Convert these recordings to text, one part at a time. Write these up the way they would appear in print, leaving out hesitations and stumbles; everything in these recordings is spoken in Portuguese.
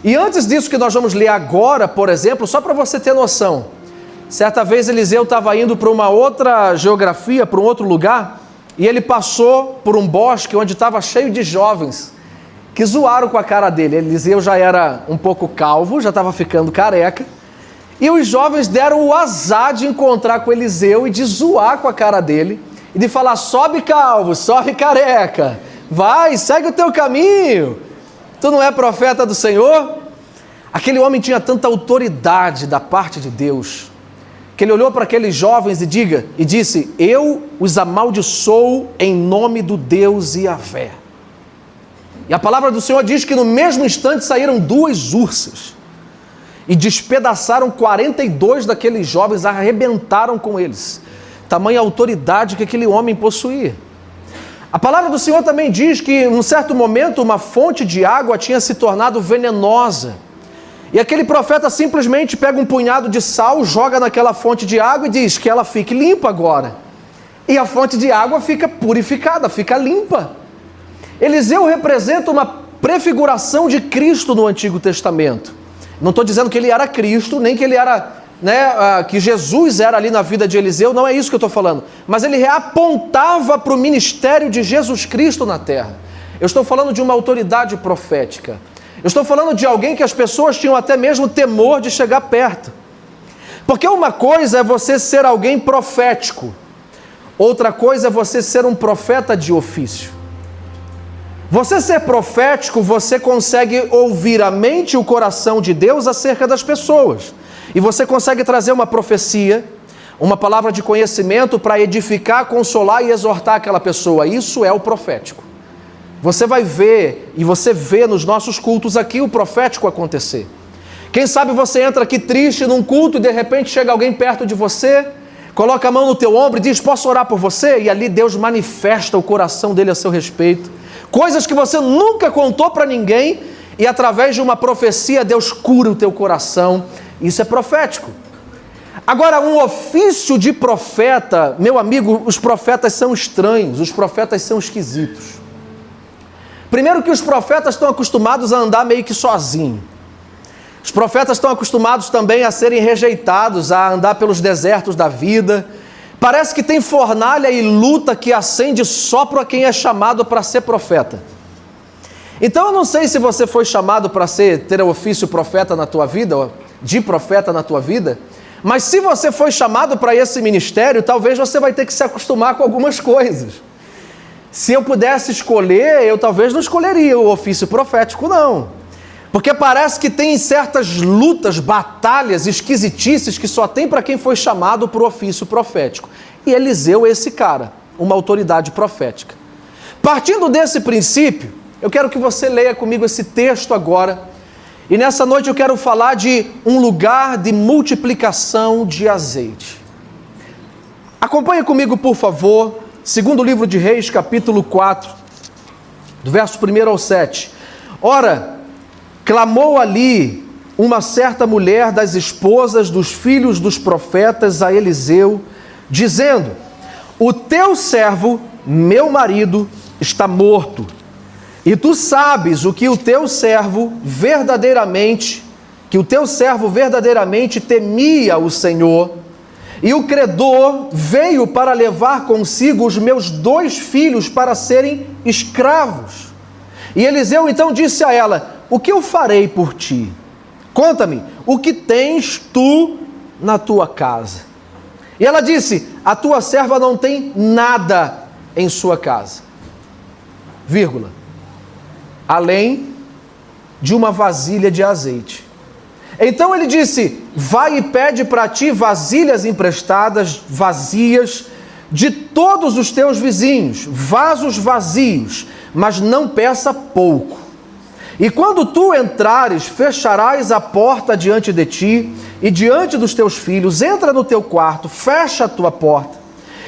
E antes disso que nós vamos ler agora, por exemplo, só para você ter noção, certa vez Eliseu estava indo para uma outra geografia, para um outro lugar, e ele passou por um bosque onde estava cheio de jovens que zoaram com a cara dele. Eliseu já era um pouco calvo, já estava ficando careca, e os jovens deram o azar de encontrar com Eliseu e de zoar com a cara dele, e de falar: sobe calvo, sobe careca, vai, segue o teu caminho, tu não é profeta do Senhor? Aquele homem tinha tanta autoridade da parte de Deus, que ele olhou para aqueles jovens e disse: eu os amaldiçoo em nome do Deus Yahvé. E a palavra do Senhor diz que no mesmo instante saíram 2 ursas e despedaçaram 42 daqueles jovens, arrebentaram com eles. Tamanha autoridade que aquele homem possuía. A palavra do Senhor também diz que, num certo momento, uma fonte de água tinha se tornado venenosa. E aquele profeta simplesmente pega um punhado de sal, joga naquela fonte de água e diz que ela fique limpa agora. E a fonte de água fica purificada, fica limpa. Eliseu representa uma prefiguração de Cristo no Antigo Testamento. Não estou dizendo que ele era Cristo, nem que ele era, que Jesus era ali na vida de Eliseu, não é isso que eu estou falando. Mas ele apontava para o ministério de Jesus Cristo na terra. Eu estou falando de uma autoridade profética. Eu estou falando de alguém que as pessoas tinham até mesmo temor de chegar perto. Porque uma coisa é você ser alguém profético, outra coisa é você ser um profeta de ofício. Você ser profético, você consegue ouvir a mente e o coração de Deus acerca das pessoas. E você consegue trazer uma profecia, uma palavra de conhecimento para edificar, consolar e exortar aquela pessoa. Isso é o profético. Você vai ver, e você vê nos nossos cultos aqui o profético acontecer. Quem sabe você entra aqui triste num culto e de repente chega alguém perto de você, coloca a mão no teu ombro e diz: posso orar por você? E ali Deus manifesta o coração dele a seu respeito. Coisas que você nunca contou para ninguém, e através de uma profecia Deus cura o teu coração. Isso é profético. Agora, um ofício de profeta, meu amigo, os profetas são estranhos, os profetas são esquisitos. Primeiro que os profetas estão acostumados a andar meio que sozinhos. Os profetas estão acostumados também a serem rejeitados, a andar pelos desertos da vida. Parece que tem fornalha e luta que acende só para quem é chamado para ser profeta. Então eu não sei se você foi chamado para ter o ofício profeta na tua vida, de profeta na tua vida, mas se você foi chamado para esse ministério, talvez você vai ter que se acostumar com algumas coisas. Se eu pudesse escolher, eu talvez não escolheria o ofício profético, não. Porque parece que tem certas lutas, batalhas, esquisitices que só tem para quem foi chamado para o ofício profético. E Eliseu é esse cara, uma autoridade profética. Partindo desse princípio, eu quero que você leia comigo esse texto agora. E nessa noite eu quero falar de um lugar de multiplicação de azeite. Acompanhe comigo, por favor, segundo livro de Reis, capítulo 4, do verso 1 ao 7. Ora, clamou ali uma certa mulher das esposas dos filhos dos profetas a Eliseu, dizendo: o teu servo, meu marido, está morto, e tu sabes o que o teu servo verdadeiramente temia o Senhor, e o credor veio para levar consigo os meus 2 filhos para serem escravos. E Eliseu então disse a ela: o que eu farei por ti? Conta-me, o que tens tu na tua casa? E ela disse: a tua serva não tem nada em sua casa, além de uma vasilha de azeite. Então ele disse: vai e pede para ti vasilhas emprestadas, vazias, de todos os teus vizinhos, vasos vazios, mas não peça pouco. E quando tu entrares, fecharás a porta diante de ti e diante dos teus filhos, entra no teu quarto, fecha a tua porta,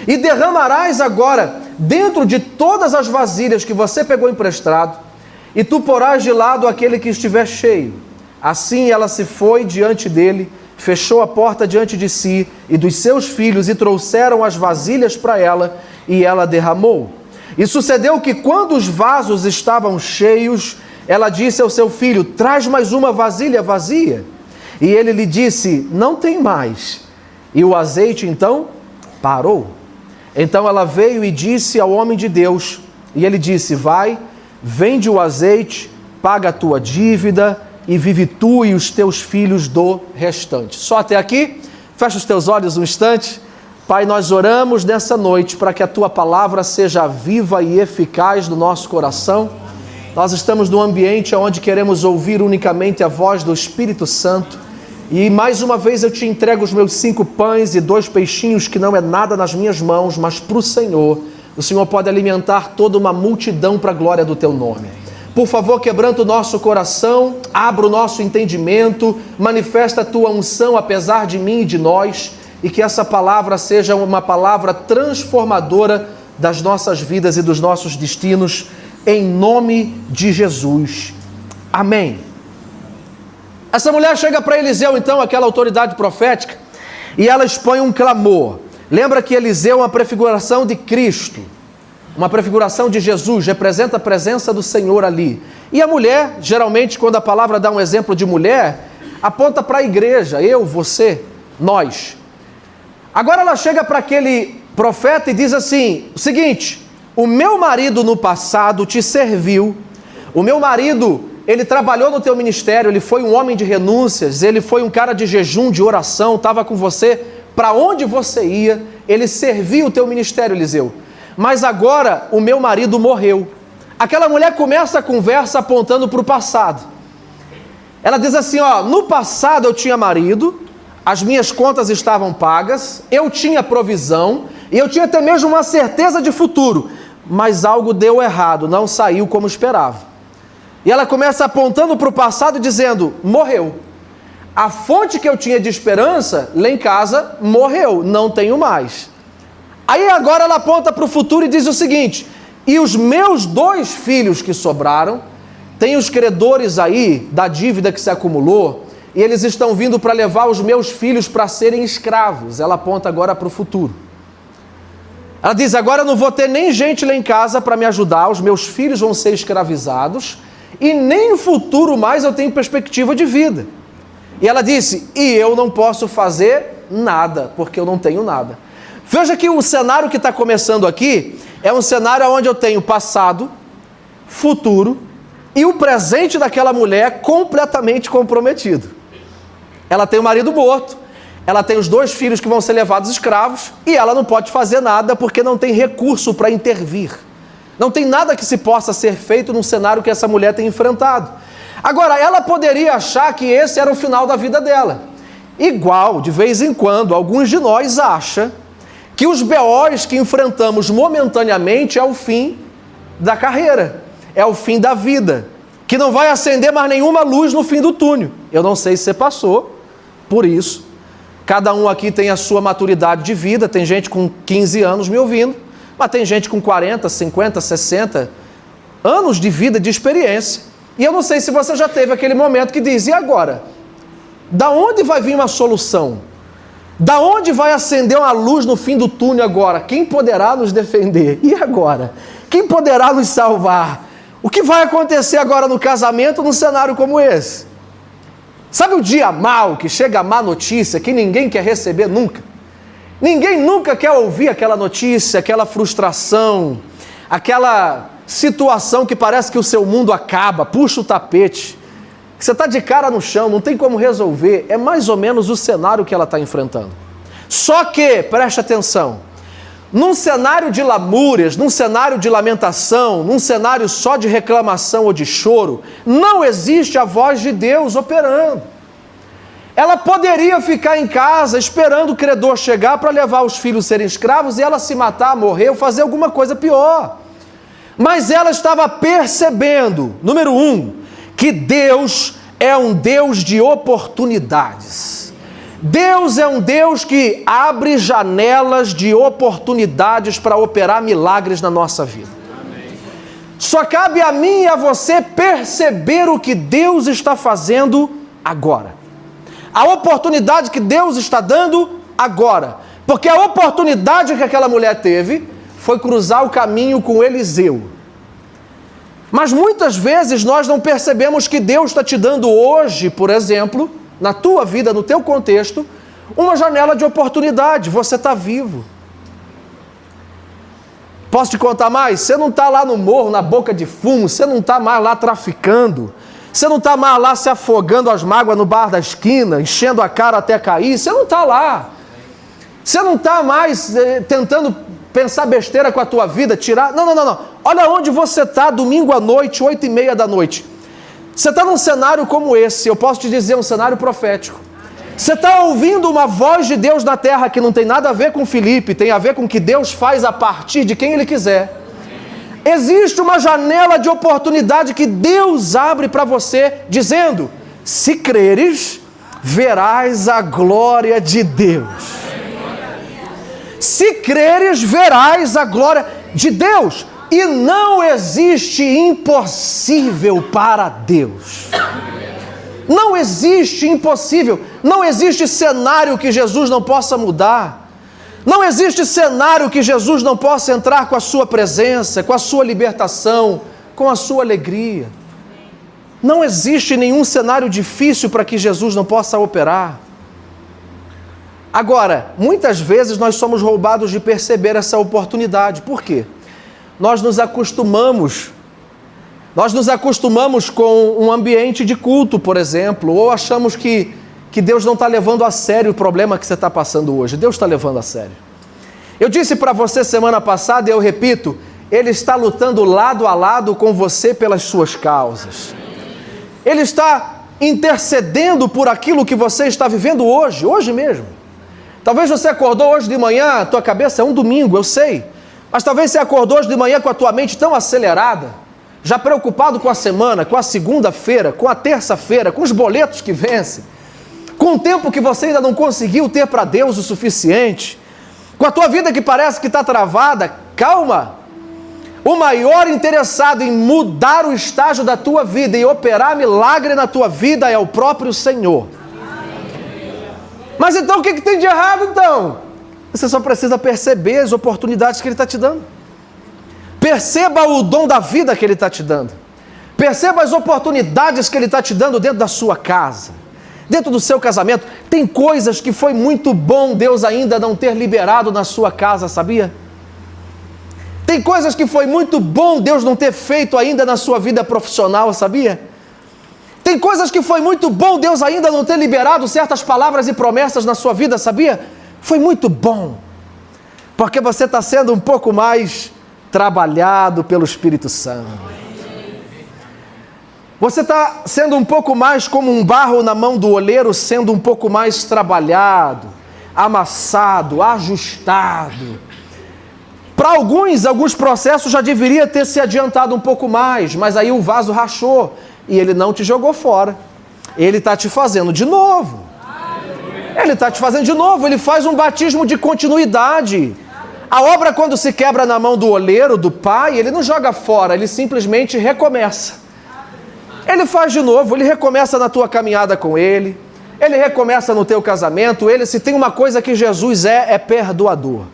e derramarás agora dentro de todas as vasilhas que você pegou emprestado, e tu porás de lado aquele que estiver cheio. Assim ela se foi diante dele, fechou a porta diante de si e dos seus filhos, e trouxeram as vasilhas para ela, e ela derramou. E sucedeu que quando os vasos estavam cheios, ela disse ao seu filho: traz mais uma vasilha vazia. E ele lhe disse: não tem mais. E o azeite então parou. Então ela veio e disse ao homem de Deus, e ele disse: vai, vende o azeite, paga a tua dívida e vive tu e os teus filhos do restante. Só até aqui? Fecha os teus olhos um instante. Pai, nós oramos nessa noite para que a tua palavra seja viva e eficaz no nosso coração. Nós estamos num ambiente onde queremos ouvir unicamente a voz do Espírito Santo. E mais uma vez eu te entrego os meus 5 pães e 2 peixinhos, que não é nada nas minhas mãos, mas para o Senhor. O Senhor pode alimentar toda uma multidão para a glória do teu nome. Por favor, quebranta o nosso coração, abra o nosso entendimento, manifesta a tua unção apesar de mim e de nós, e que essa palavra seja uma palavra transformadora das nossas vidas e dos nossos destinos, em nome de Jesus. Amém. Essa mulher chega para Eliseu, então, aquela autoridade profética, e ela expõe um clamor. Lembra que Eliseu é uma prefiguração de Cristo, uma prefiguração de Jesus, representa a presença do Senhor ali. E a mulher, geralmente, quando a palavra dá um exemplo de mulher, aponta para a igreja, eu, você, nós. Agora ela chega para aquele profeta e diz assim, o seguinte: o meu marido no passado te serviu, o meu marido, ele trabalhou no teu ministério, ele foi um homem de renúncias, ele foi um cara de jejum, de oração, estava com você para onde você ia, ele serviu o teu ministério, Eliseu. Mas agora o meu marido morreu. Aquela mulher começa a conversa apontando para o passado. Ela diz assim, ó, no passado eu tinha marido, as minhas contas estavam pagas, eu tinha provisão e eu tinha até mesmo uma certeza de futuro, mas algo deu errado, não saiu como esperava. E ela começa apontando para o passado dizendo, morreu. A fonte que eu tinha de esperança, lá em casa, morreu, não tenho mais. Aí agora ela aponta para o futuro e diz o seguinte, e os meus 2 filhos que sobraram, tem os credores aí da dívida que se acumulou, e eles estão vindo para levar os meus filhos para serem escravos. Ela aponta agora para o futuro. Ela diz, agora eu não vou ter nem gente lá em casa para me ajudar, os meus filhos vão ser escravizados, e nem no futuro mais eu tenho perspectiva de vida. E ela disse, e eu não posso fazer nada, porque eu não tenho nada. Veja que o cenário que está começando aqui é um cenário onde eu tenho passado, futuro e o presente daquela mulher completamente comprometido. Ela tem o marido morto, ela tem os 2 filhos que vão ser levados escravos e ela não pode fazer nada porque não tem recurso para intervir. Não tem nada que se possa ser feito num cenário que essa mulher tem enfrentado. Agora, ela poderia achar que esse era o final da vida dela. Igual, de vez em quando, alguns de nós acham que os BOs que enfrentamos momentaneamente é o fim da carreira, é o fim da vida, que não vai acender mais nenhuma luz no fim do túnel. Eu não sei se você passou por isso. Cada um aqui tem a sua maturidade de vida, tem gente com 15 anos me ouvindo, mas tem gente com 40, 50, 60 anos de vida, de experiência. E eu não sei se você já teve aquele momento que diz, e agora? Da onde vai vir uma solução? Da onde vai acender uma luz no fim do túnel agora? Quem poderá nos defender? E agora? Quem poderá nos salvar? O que vai acontecer agora no casamento num cenário como esse? Sabe o dia mau, que chega a má notícia, que ninguém quer receber nunca? Ninguém nunca quer ouvir aquela notícia, aquela frustração, aquela situação que parece que o seu mundo acaba, puxa o tapete, que você está de cara no chão, não tem como resolver. É mais ou menos o cenário que ela está enfrentando. Só que, preste atenção, num cenário de lamúrias, num cenário de lamentação, num cenário só de reclamação ou de choro, não existe a voz de Deus operando. Ela poderia ficar em casa esperando o credor chegar para levar os filhos a serem escravos e ela se matar, morrer ou fazer alguma coisa pior. Mas ela estava percebendo, número 1, que Deus é um Deus de oportunidades. Deus é um Deus que abre janelas de oportunidades para operar milagres na nossa vida. Amém. Só cabe a mim e a você perceber o que Deus está fazendo agora. A oportunidade que Deus está dando agora. Porque a oportunidade que aquela mulher teve foi cruzar o caminho com Eliseu. Mas muitas vezes nós não percebemos que Deus está te dando hoje, por exemplo, na tua vida, no teu contexto, uma janela de oportunidade. Você está vivo. Posso te contar mais? Você não está lá no morro, na boca de fumo, você não está mais lá traficando, você não está mais lá se afogando as mágoas no bar da esquina, enchendo a cara até cair, você não está lá. Você não está mais tentando pensar besteira com a tua vida, tirar... Não. Olha onde você está domingo à noite, 8h30 da noite. Você está num cenário como esse, eu posso te dizer, um cenário profético. Você está ouvindo uma voz de Deus na terra que não tem nada a ver com Filipe, tem a ver com o que Deus faz a partir de quem Ele quiser. Existe uma janela de oportunidade que Deus abre para você, dizendo: se creres, verás a glória de Deus. Se creres, verás a glória de Deus. E não existe impossível para Deus. Não existe impossível. Não existe cenário que Jesus não possa mudar. Não existe cenário que Jesus não possa entrar com a sua presença, com a sua libertação, com a sua alegria. Não existe nenhum cenário difícil para que Jesus não possa operar. Agora, muitas vezes nós somos roubados de perceber essa oportunidade. Por quê? Nós nos acostumamos com um ambiente de culto, por exemplo, ou achamos que Deus não está levando a sério o problema que você está passando hoje. Deus está levando a sério. Eu disse para você semana passada, e eu repito, Ele está lutando lado a lado com você pelas suas causas. Ele está intercedendo por aquilo que você está vivendo hoje mesmo. Talvez você acordou hoje de manhã, a tua cabeça é um domingo, eu sei, mas talvez você acordou hoje de manhã com a tua mente tão acelerada, já preocupado com a semana, com a segunda-feira, com a terça-feira, com os boletos que vencem, com o tempo que você ainda não conseguiu ter para Deus o suficiente, com a tua vida que parece que está travada. Calma! O maior interessado em mudar o estágio da tua vida e operar milagre na tua vida é o próprio Senhor. Mas então o que tem de errado então? Você só precisa perceber as oportunidades que Ele está te dando. Perceba o dom da vida que Ele está te dando. Perceba as oportunidades que Ele está te dando dentro da sua casa, dentro do seu casamento. Tem coisas que foi muito bom Deus ainda não ter liberado na sua casa, sabia? Tem coisas que foi muito bom Deus não ter feito ainda na sua vida profissional, sabia? Tem coisas que foi muito bom Deus ainda não ter liberado certas palavras e promessas na sua vida, sabia? Foi muito bom, porque você está sendo um pouco mais trabalhado pelo Espírito Santo. Você está sendo um pouco mais como um barro na mão do oleiro, sendo um pouco mais trabalhado, amassado, ajustado. Para alguns processos já deveria ter se adiantado um pouco mais, mas aí o vaso rachou e Ele não te jogou fora. Ele está te fazendo de novo. Ele está te fazendo de novo. Ele faz um batismo de continuidade. A obra, quando se quebra na mão do oleiro, do pai, Ele não joga fora, Ele simplesmente recomeça. Ele faz de novo, Ele recomeça na tua caminhada com Ele, Ele recomeça no teu casamento. Ele, se tem uma coisa que Jesus é perdoador.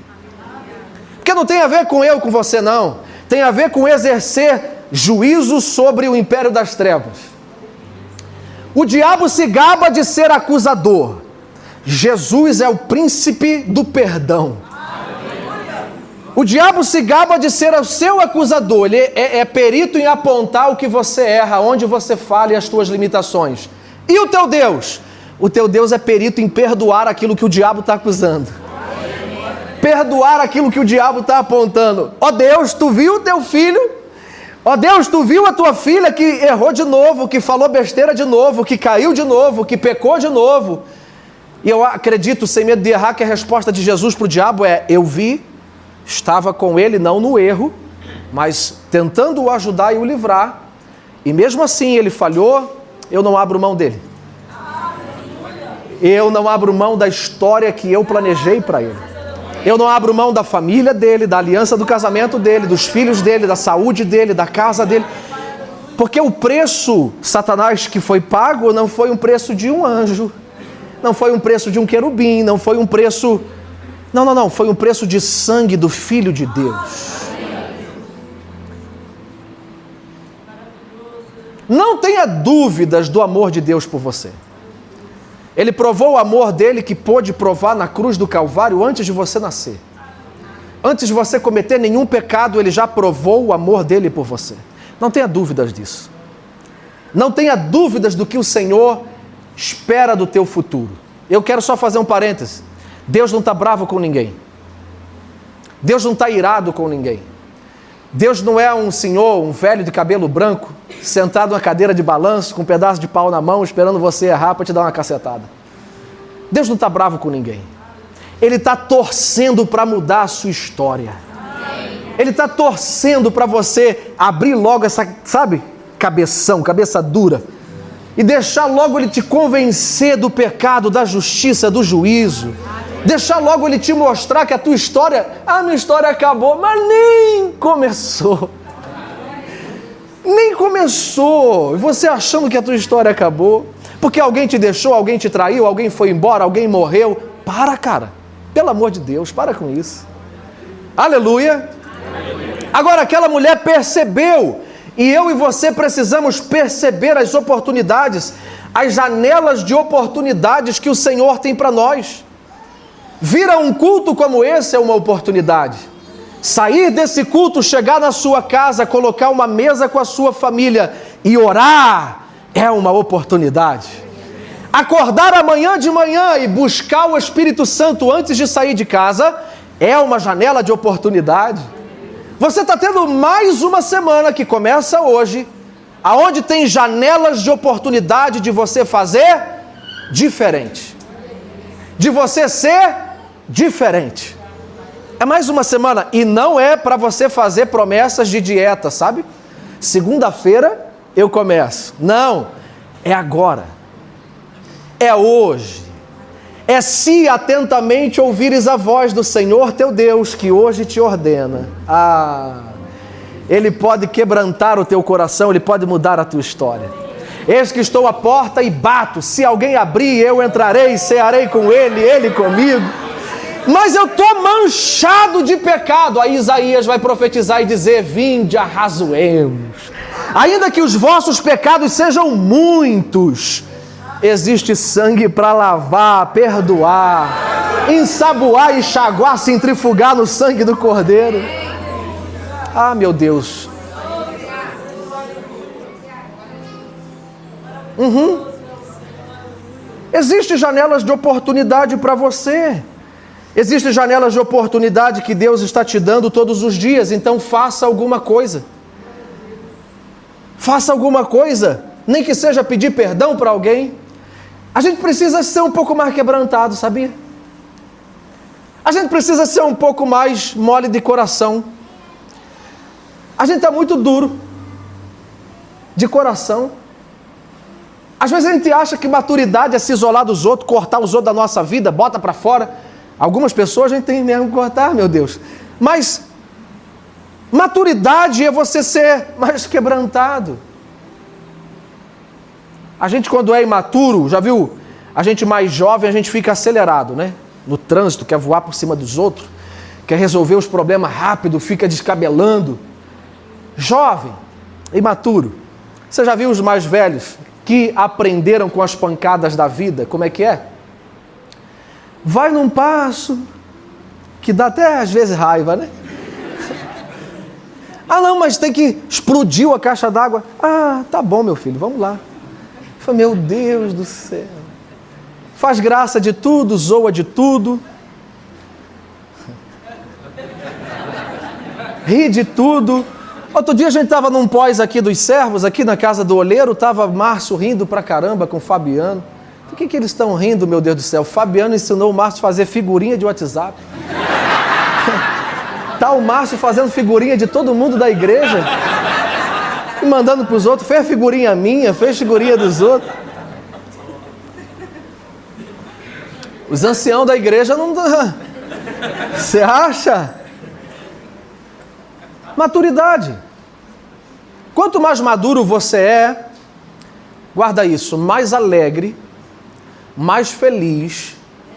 Porque não tem a ver com eu, com você não. Tem a ver com exercer juízo sobre o império das trevas. O diabo se gaba de ser acusador. Jesus é o príncipe do perdão. O diabo se gaba de ser o seu acusador. Ele é perito em apontar o que você erra, onde você falha e as tuas limitações. E o teu Deus? O teu Deus é perito em perdoar aquilo que o diabo está acusando. Perdoar aquilo que o diabo está apontando. Ó Deus, tu viu o teu filho? Ó Deus, tu viu a tua filha que errou de novo, que falou besteira de novo, que caiu de novo, que pecou de novo. E eu acredito, sem medo de errar, que a resposta de Jesus para o diabo é: eu vi, estava com ele, não no erro, mas tentando o ajudar e o livrar, e mesmo assim ele falhou. Eu não abro mão dele. Eu não abro mão da história que eu planejei para ele. Eu não abro mão da família dele, da aliança do casamento dele, dos filhos dele, da saúde dele, da casa dele. Porque o preço, Satanás, que foi pago, não foi um preço de um anjo, não foi um preço de um querubim, não foi um preço... Não, foi um preço de sangue do Filho de Deus. Não tenha dúvidas do amor de Deus por você. Ele provou o amor dele que pôde provar na cruz do Calvário antes de você nascer. Antes de você cometer nenhum pecado, ele já provou o amor dele por você. Não tenha dúvidas disso. Não tenha dúvidas do que o Senhor espera do teu futuro. Eu quero só fazer um parêntese. Deus não está bravo com ninguém. Deus não está irado com ninguém. Deus não é um senhor, um velho de cabelo branco, sentado numa cadeira de balanço, com um pedaço de pau na mão, esperando você errar para te dar uma cacetada. Deus não está bravo com ninguém. Ele está torcendo para mudar a sua história. Ele está torcendo para você abrir logo essa, sabe, cabeça dura, e deixar logo ele te convencer do pecado, da justiça, do juízo. Deixar logo ele te mostrar que a tua história, a minha história acabou, mas nem começou. Nem começou. E você achando que a tua história acabou, porque alguém te deixou, alguém te traiu, alguém foi embora, alguém morreu. Para, cara. Pelo amor de Deus, para com isso. Aleluia. Agora, aquela mulher percebeu, e eu e você precisamos perceber as oportunidades, as janelas de oportunidades que o Senhor tem para nós. Vir a um culto como esse é uma oportunidade. Sair desse culto, chegar na sua casa, colocar uma mesa com a sua família e orar é uma oportunidade. Acordar amanhã de manhã e buscar o Espírito Santo antes de sair de casa é uma janela de oportunidade. Você está tendo mais uma semana que começa hoje, aonde tem janelas de oportunidade de você fazer diferente, de você ser diferente. É mais uma semana, e não é para você fazer promessas de dieta, sabe? Segunda-feira eu começo. Não, é agora. É hoje. É se atentamente ouvires a voz do Senhor teu Deus, que hoje te ordena. Ele pode quebrantar o teu coração, Ele pode mudar a tua história. Eis que estou à porta e bato. Se alguém abrir, eu entrarei, cearei com ele, ele comigo. Mas eu estou manchado de pecado. Aí Isaías vai profetizar e dizer: vinde, arrazoemos. Ainda que os vossos pecados sejam muitos, existe sangue para lavar, perdoar, ensaboar, enxaguar, centrifugar no sangue do Cordeiro. Ah, meu Deus. Existem janelas de oportunidade para você. Existem janelas de oportunidade que Deus está te dando todos os dias. Então faça alguma coisa. Faça alguma coisa. Nem que seja pedir perdão para alguém. A gente precisa ser um pouco mais quebrantado, sabia? A gente precisa ser um pouco mais mole de coração. A gente está muito duro de coração. Às vezes a gente acha que maturidade é se isolar dos outros, cortar os outros da nossa vida, bota para fora. Algumas pessoas a gente tem mesmo que cortar, meu Deus. Mas maturidade é você ser mais quebrantado. A gente, quando é imaturo, já viu? A gente mais jovem, a gente fica acelerado, né? No trânsito, quer voar por cima dos outros, quer resolver os problemas rápido, fica descabelando. Jovem, imaturo. Você já viu os mais velhos que aprenderam com as pancadas da vida? Como é que é? Vai num passo que dá até às vezes raiva, né? Ah, não, mas tem que explodiu a caixa d'água. Ah, tá bom, meu filho, vamos lá. Eu falei, meu Deus do céu. Faz graça de tudo, zoa de tudo. Ri de tudo. Outro dia a gente estava num pós aqui dos servos, aqui na casa do olheiro, estava Márcio rindo pra caramba com o Fabiano. Por que eles estão rindo, meu Deus do céu? O Fabiano ensinou o Márcio a fazer figurinha de WhatsApp. Tá o Márcio fazendo figurinha de todo mundo da igreja e mandando para os outros. Fez figurinha minha, fez figurinha dos outros. Os anciãos da igreja não dão. Você acha? Maturidade. Quanto mais maduro você é, guarda isso, mais alegre, mais feliz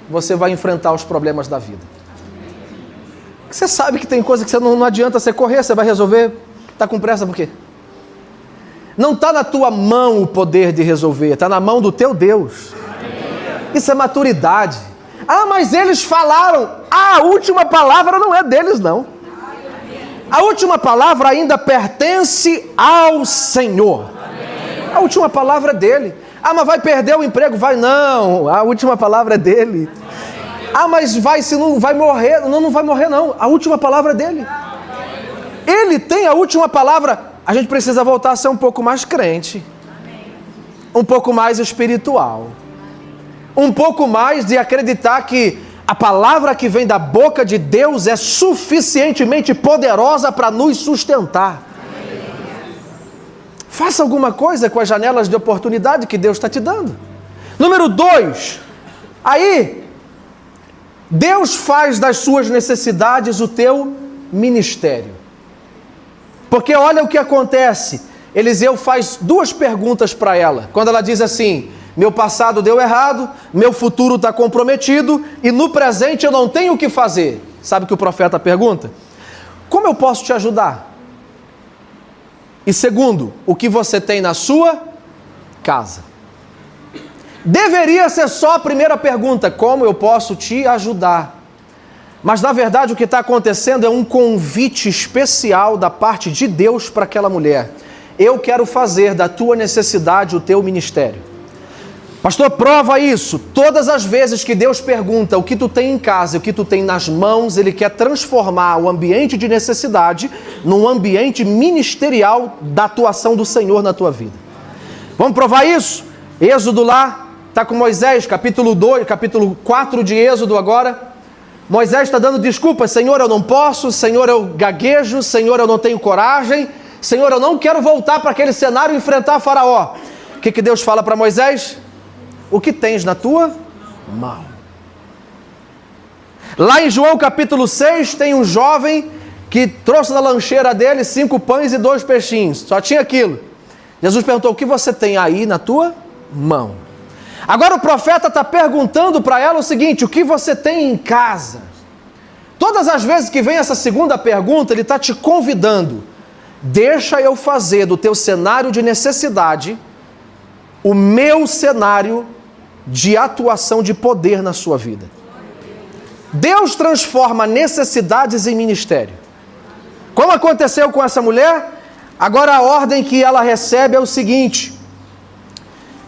você vai enfrentar os problemas da vida. Você sabe que tem coisa que você não adianta você correr, você vai resolver, tá com pressa por quê? Não está na tua mão o poder de resolver, está na mão do teu Deus. Isso é maturidade. Ah, mas eles falaram. Ah, a última palavra não é deles, não. A última palavra ainda pertence ao Senhor. A última palavra é dele. Ah, mas vai perder o emprego? Vai, não. A última palavra é dele. Ah, mas vai, se não vai morrer. Não, não vai morrer, não. A última palavra é dele. Ele tem a última palavra. A gente precisa voltar a ser um pouco mais crente. Um pouco mais espiritual. Um pouco mais de acreditar que a palavra que vem da boca de Deus é suficientemente poderosa para nos sustentar. Faça alguma coisa com as janelas de oportunidade que Deus está te dando. Número 2. Aí, Deus faz das suas necessidades o teu ministério. Porque olha o que acontece. Eliseu faz 2 perguntas para ela. Quando ela diz assim: meu passado deu errado, meu futuro está comprometido e no presente eu não tenho o que fazer. Sabe o que o profeta pergunta? Como eu posso te ajudar? E segundo, o que você tem na sua casa? Deveria ser só a primeira pergunta: como eu posso te ajudar? Mas na verdade o que está acontecendo é um convite especial da parte de Deus para aquela mulher. Eu quero fazer da tua necessidade o teu ministério. Pastor, prova isso. Todas as vezes que Deus pergunta o que tu tem em casa e o que tu tem nas mãos, Ele quer transformar o ambiente de necessidade num ambiente ministerial da atuação do Senhor na tua vida. Vamos provar isso? Êxodo lá, está com Moisés, capítulo 4 de Êxodo agora. Moisés está dando desculpas: Senhor, eu não posso, Senhor, eu gaguejo, Senhor, eu não tenho coragem, Senhor, eu não quero voltar para aquele cenário e enfrentar Faraó. O que Deus fala para Moisés? O que tens na tua mão. Lá em João capítulo 6 tem um jovem que trouxe na lancheira dele 5 pães e 2 peixinhos, só tinha aquilo. Jesus perguntou: o que você tem aí na tua mão? Agora o profeta está perguntando para ela o seguinte: o que você tem em casa? Todas as vezes que vem essa segunda pergunta, ele está te convidando: deixa eu fazer do teu cenário de necessidade o meu cenário de atuação de poder na sua vida. Deus transforma necessidades em ministério. Como aconteceu com essa mulher, agora a ordem que ela recebe é o seguinte: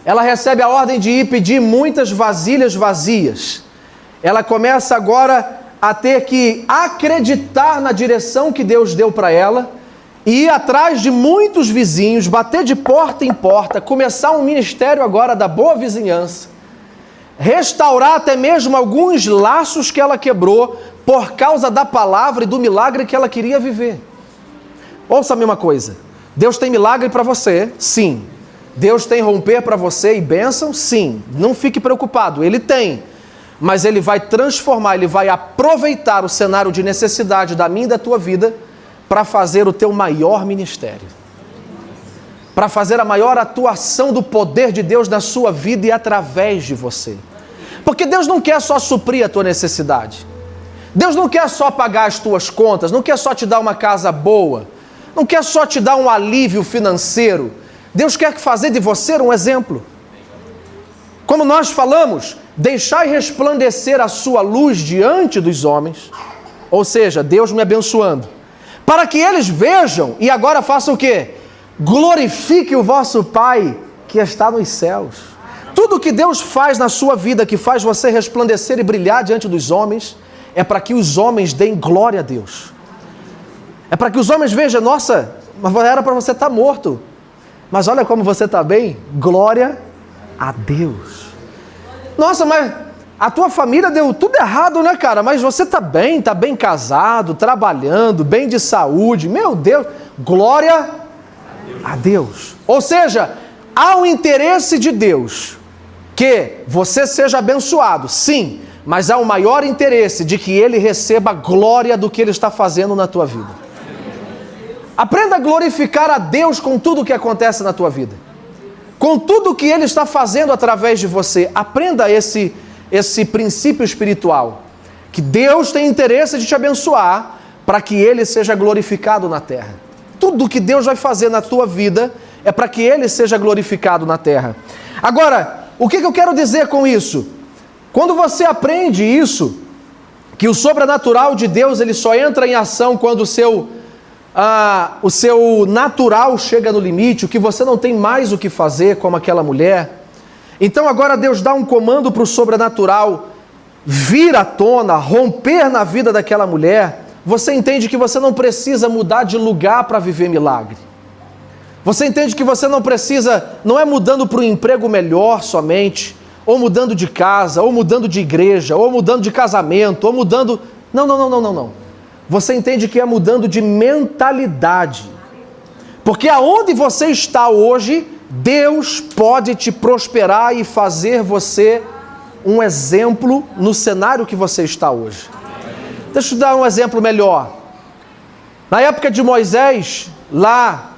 ela recebe a ordem de ir pedir muitas vasilhas vazias. Ela começa agora a ter que acreditar na direção que Deus deu para ela, e ir atrás de muitos vizinhos, bater de porta em porta, começar um ministério agora da boa vizinhança, restaurar até mesmo alguns laços que ela quebrou por causa da palavra e do milagre que ela queria viver. Ouça-me uma coisa: Deus tem milagre para você, sim. Deus tem romper para você e bênção, sim. Não fique preocupado, Ele tem. Mas Ele vai transformar, Ele vai aproveitar o cenário de necessidade da minha e da tua vida para fazer o teu maior ministério, para fazer a maior atuação do poder de Deus na sua vida e através de você. Porque Deus não quer só suprir a tua necessidade. Deus não quer só pagar as tuas contas, não quer só te dar uma casa boa, não quer só te dar um alívio financeiro. Deus quer fazer de você um exemplo. Como nós falamos, deixai resplandecer a sua luz diante dos homens, ou seja, Deus me abençoando, para que eles vejam e agora façam o quê? Glorifique o vosso Pai que está nos céus. Tudo que Deus faz na sua vida, que faz você resplandecer e brilhar diante dos homens, é para que os homens deem glória a Deus. É para que os homens vejam: nossa, mas era para você estar morto, mas olha como você está bem, glória a Deus. Nossa, mas a tua família deu tudo errado, né, cara? Mas você está bem casado, trabalhando, bem de saúde, meu Deus, glória a Deus. Ou seja, há um interesse de Deus que você seja abençoado, sim, mas há um maior interesse de que Ele receba a glória do que Ele está fazendo na tua vida. Aprenda a glorificar a Deus com tudo o que acontece na tua vida, com tudo o que Ele está fazendo através de você. Aprenda esse princípio espiritual, que Deus tem interesse de te abençoar para que Ele seja glorificado na terra. Tudo que Deus vai fazer na tua vida é para que Ele seja glorificado na terra. Agora, o que eu quero dizer com isso? Quando você aprende isso, que o sobrenatural de Deus ele só entra em ação quando o seu natural chega no limite, o que você não tem mais o que fazer, como aquela mulher. Então agora Deus dá um comando para o sobrenatural vir à tona, romper na vida daquela mulher. Você entende que você não precisa mudar de lugar para viver milagre. Você entende que você não é mudando para um emprego melhor somente, ou mudando de casa, ou mudando de igreja, ou mudando de casamento, ou mudando... Não. Você entende que é mudando de mentalidade. Porque aonde você está hoje, Deus pode te prosperar e fazer você um exemplo no cenário que você está hoje. Deixa eu dar um exemplo melhor. Na época de Moisés, lá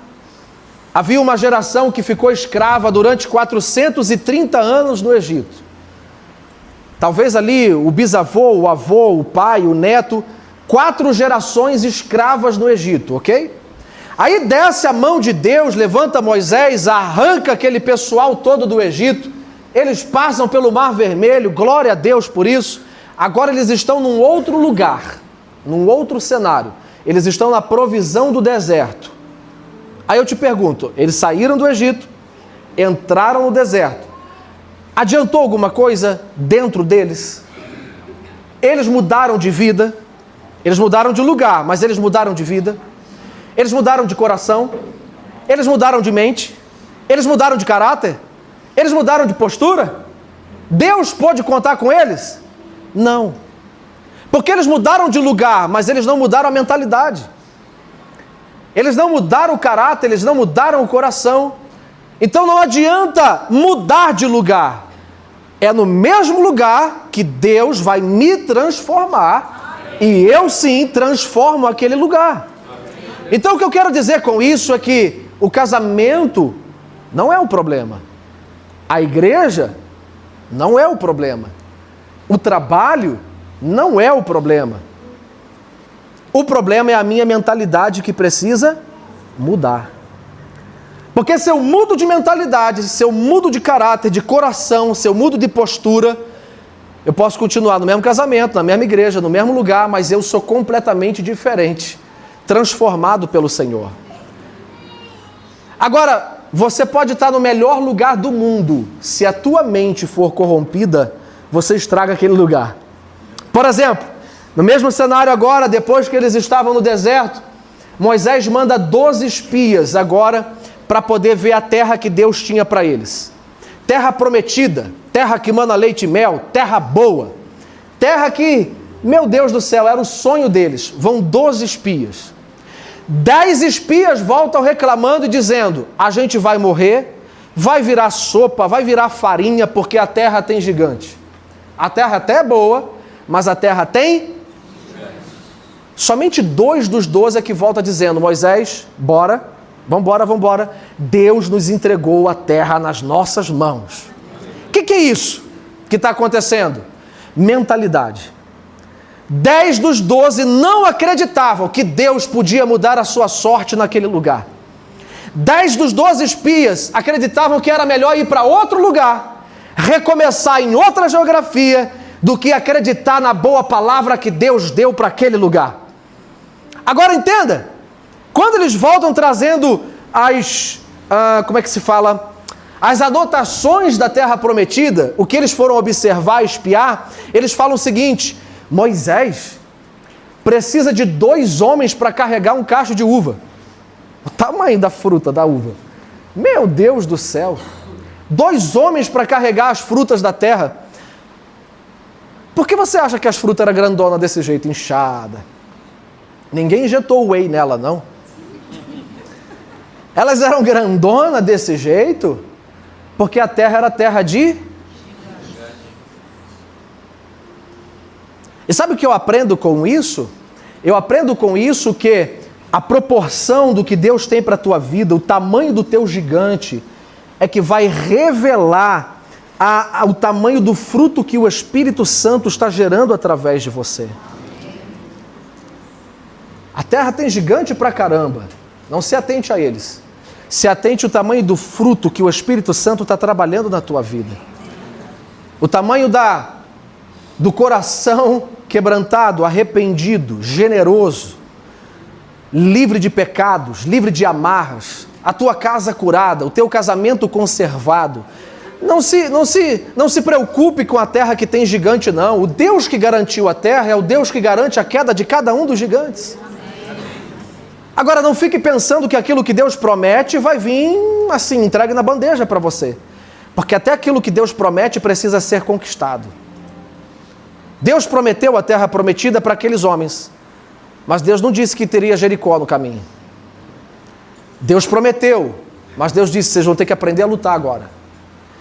havia uma geração que ficou escrava durante 430 anos no Egito. Talvez ali o bisavô, o avô, o pai, o neto, 4 gerações escravas no Egito, ok? Aí desce a mão de Deus, levanta Moisés, arranca aquele pessoal todo do Egito, eles passam pelo Mar Vermelho, glória a Deus por isso. Agora eles estão num outro lugar, num outro cenário. Eles estão na provisão do deserto. Aí eu te pergunto, eles saíram do Egito, entraram no deserto. Adiantou alguma coisa dentro deles? Eles mudaram de vida, eles mudaram de lugar, mas eles mudaram de vida. Eles mudaram de coração, eles mudaram de mente, eles mudaram de caráter, eles mudaram de postura. Deus pode contar com eles? Não. Porque eles mudaram de lugar, mas eles não mudaram a mentalidade. Eles não mudaram o caráter, eles não mudaram o coração. Então não adianta mudar de lugar. É no mesmo lugar que Deus vai me transformar e eu sim transformo aquele lugar. Então o que eu quero dizer com isso é que o casamento não é o problema. A igreja não é o problema. O trabalho não é o problema. O problema é a minha mentalidade que precisa mudar. Porque se eu mudo de mentalidade, se eu mudo de caráter, de coração, se eu mudo de postura, eu posso continuar no mesmo casamento, na mesma igreja, no mesmo lugar, mas eu sou completamente diferente, transformado pelo Senhor. Agora, você pode estar no melhor lugar do mundo, se a tua mente for corrompida, você estraga aquele lugar. Por exemplo, no mesmo cenário agora, depois que eles estavam no deserto, Moisés manda 12 espias agora para poder ver a terra que Deus tinha para eles. Terra prometida, terra que mana leite e mel, terra boa. Terra que, meu Deus do céu, era o sonho deles. Vão 12 espias. 10 espias voltam reclamando e dizendo, a gente vai morrer, vai virar sopa, vai virar farinha, porque a terra tem gigante. A terra até é boa, mas a terra tem... Somente 2 dos 12 é que volta dizendo, Moisés, bora, vambora, Deus nos entregou a terra nas nossas mãos. O que é isso que está acontecendo? Mentalidade. 10 dos 12 não acreditavam que Deus podia mudar a sua sorte naquele lugar. 10 dos 12 espias acreditavam que era melhor ir para outro lugar, recomeçar em outra geografia, do que acreditar na boa palavra que Deus deu para aquele lugar. Agora entenda, quando eles voltam trazendo as anotações da terra prometida, o que eles foram observar, espiar, eles falam o seguinte, Moisés precisa de 2 homens para carregar um cacho de uva. O tamanho da fruta da uva. Meu Deus do céu. 2 homens para carregar as frutas da terra. Por que você acha que as frutas eram grandonas desse jeito, inchada? Ninguém injetou whey nela, não. Elas eram grandonas desse jeito porque a terra era terra de... E sabe o que eu aprendo com isso? Eu aprendo com isso que a proporção do que Deus tem para a tua vida, o tamanho do teu gigante, é que vai revelar o tamanho do fruto que o Espírito Santo está gerando através de você. A terra tem gigante pra caramba, não se atente a eles. se atente ao tamanho do fruto que o Espírito Santo está trabalhando na tua vida. O tamanho do coração quebrantado, arrependido, generoso, livre de pecados, livre de amarras, a tua casa curada, o teu casamento conservado. Não se preocupe com a terra que tem gigante, não. O Deus que garantiu a terra é o Deus que garante a queda de cada um dos gigantes. Agora, não fique pensando que aquilo que Deus promete vai vir assim, entregue na bandeja para você. Porque até aquilo que Deus promete precisa ser conquistado. Deus prometeu a terra prometida para aqueles homens, mas Deus não disse que teria Jericó no caminho. Deus prometeu, mas Deus disse, vocês vão ter que aprender a lutar agora.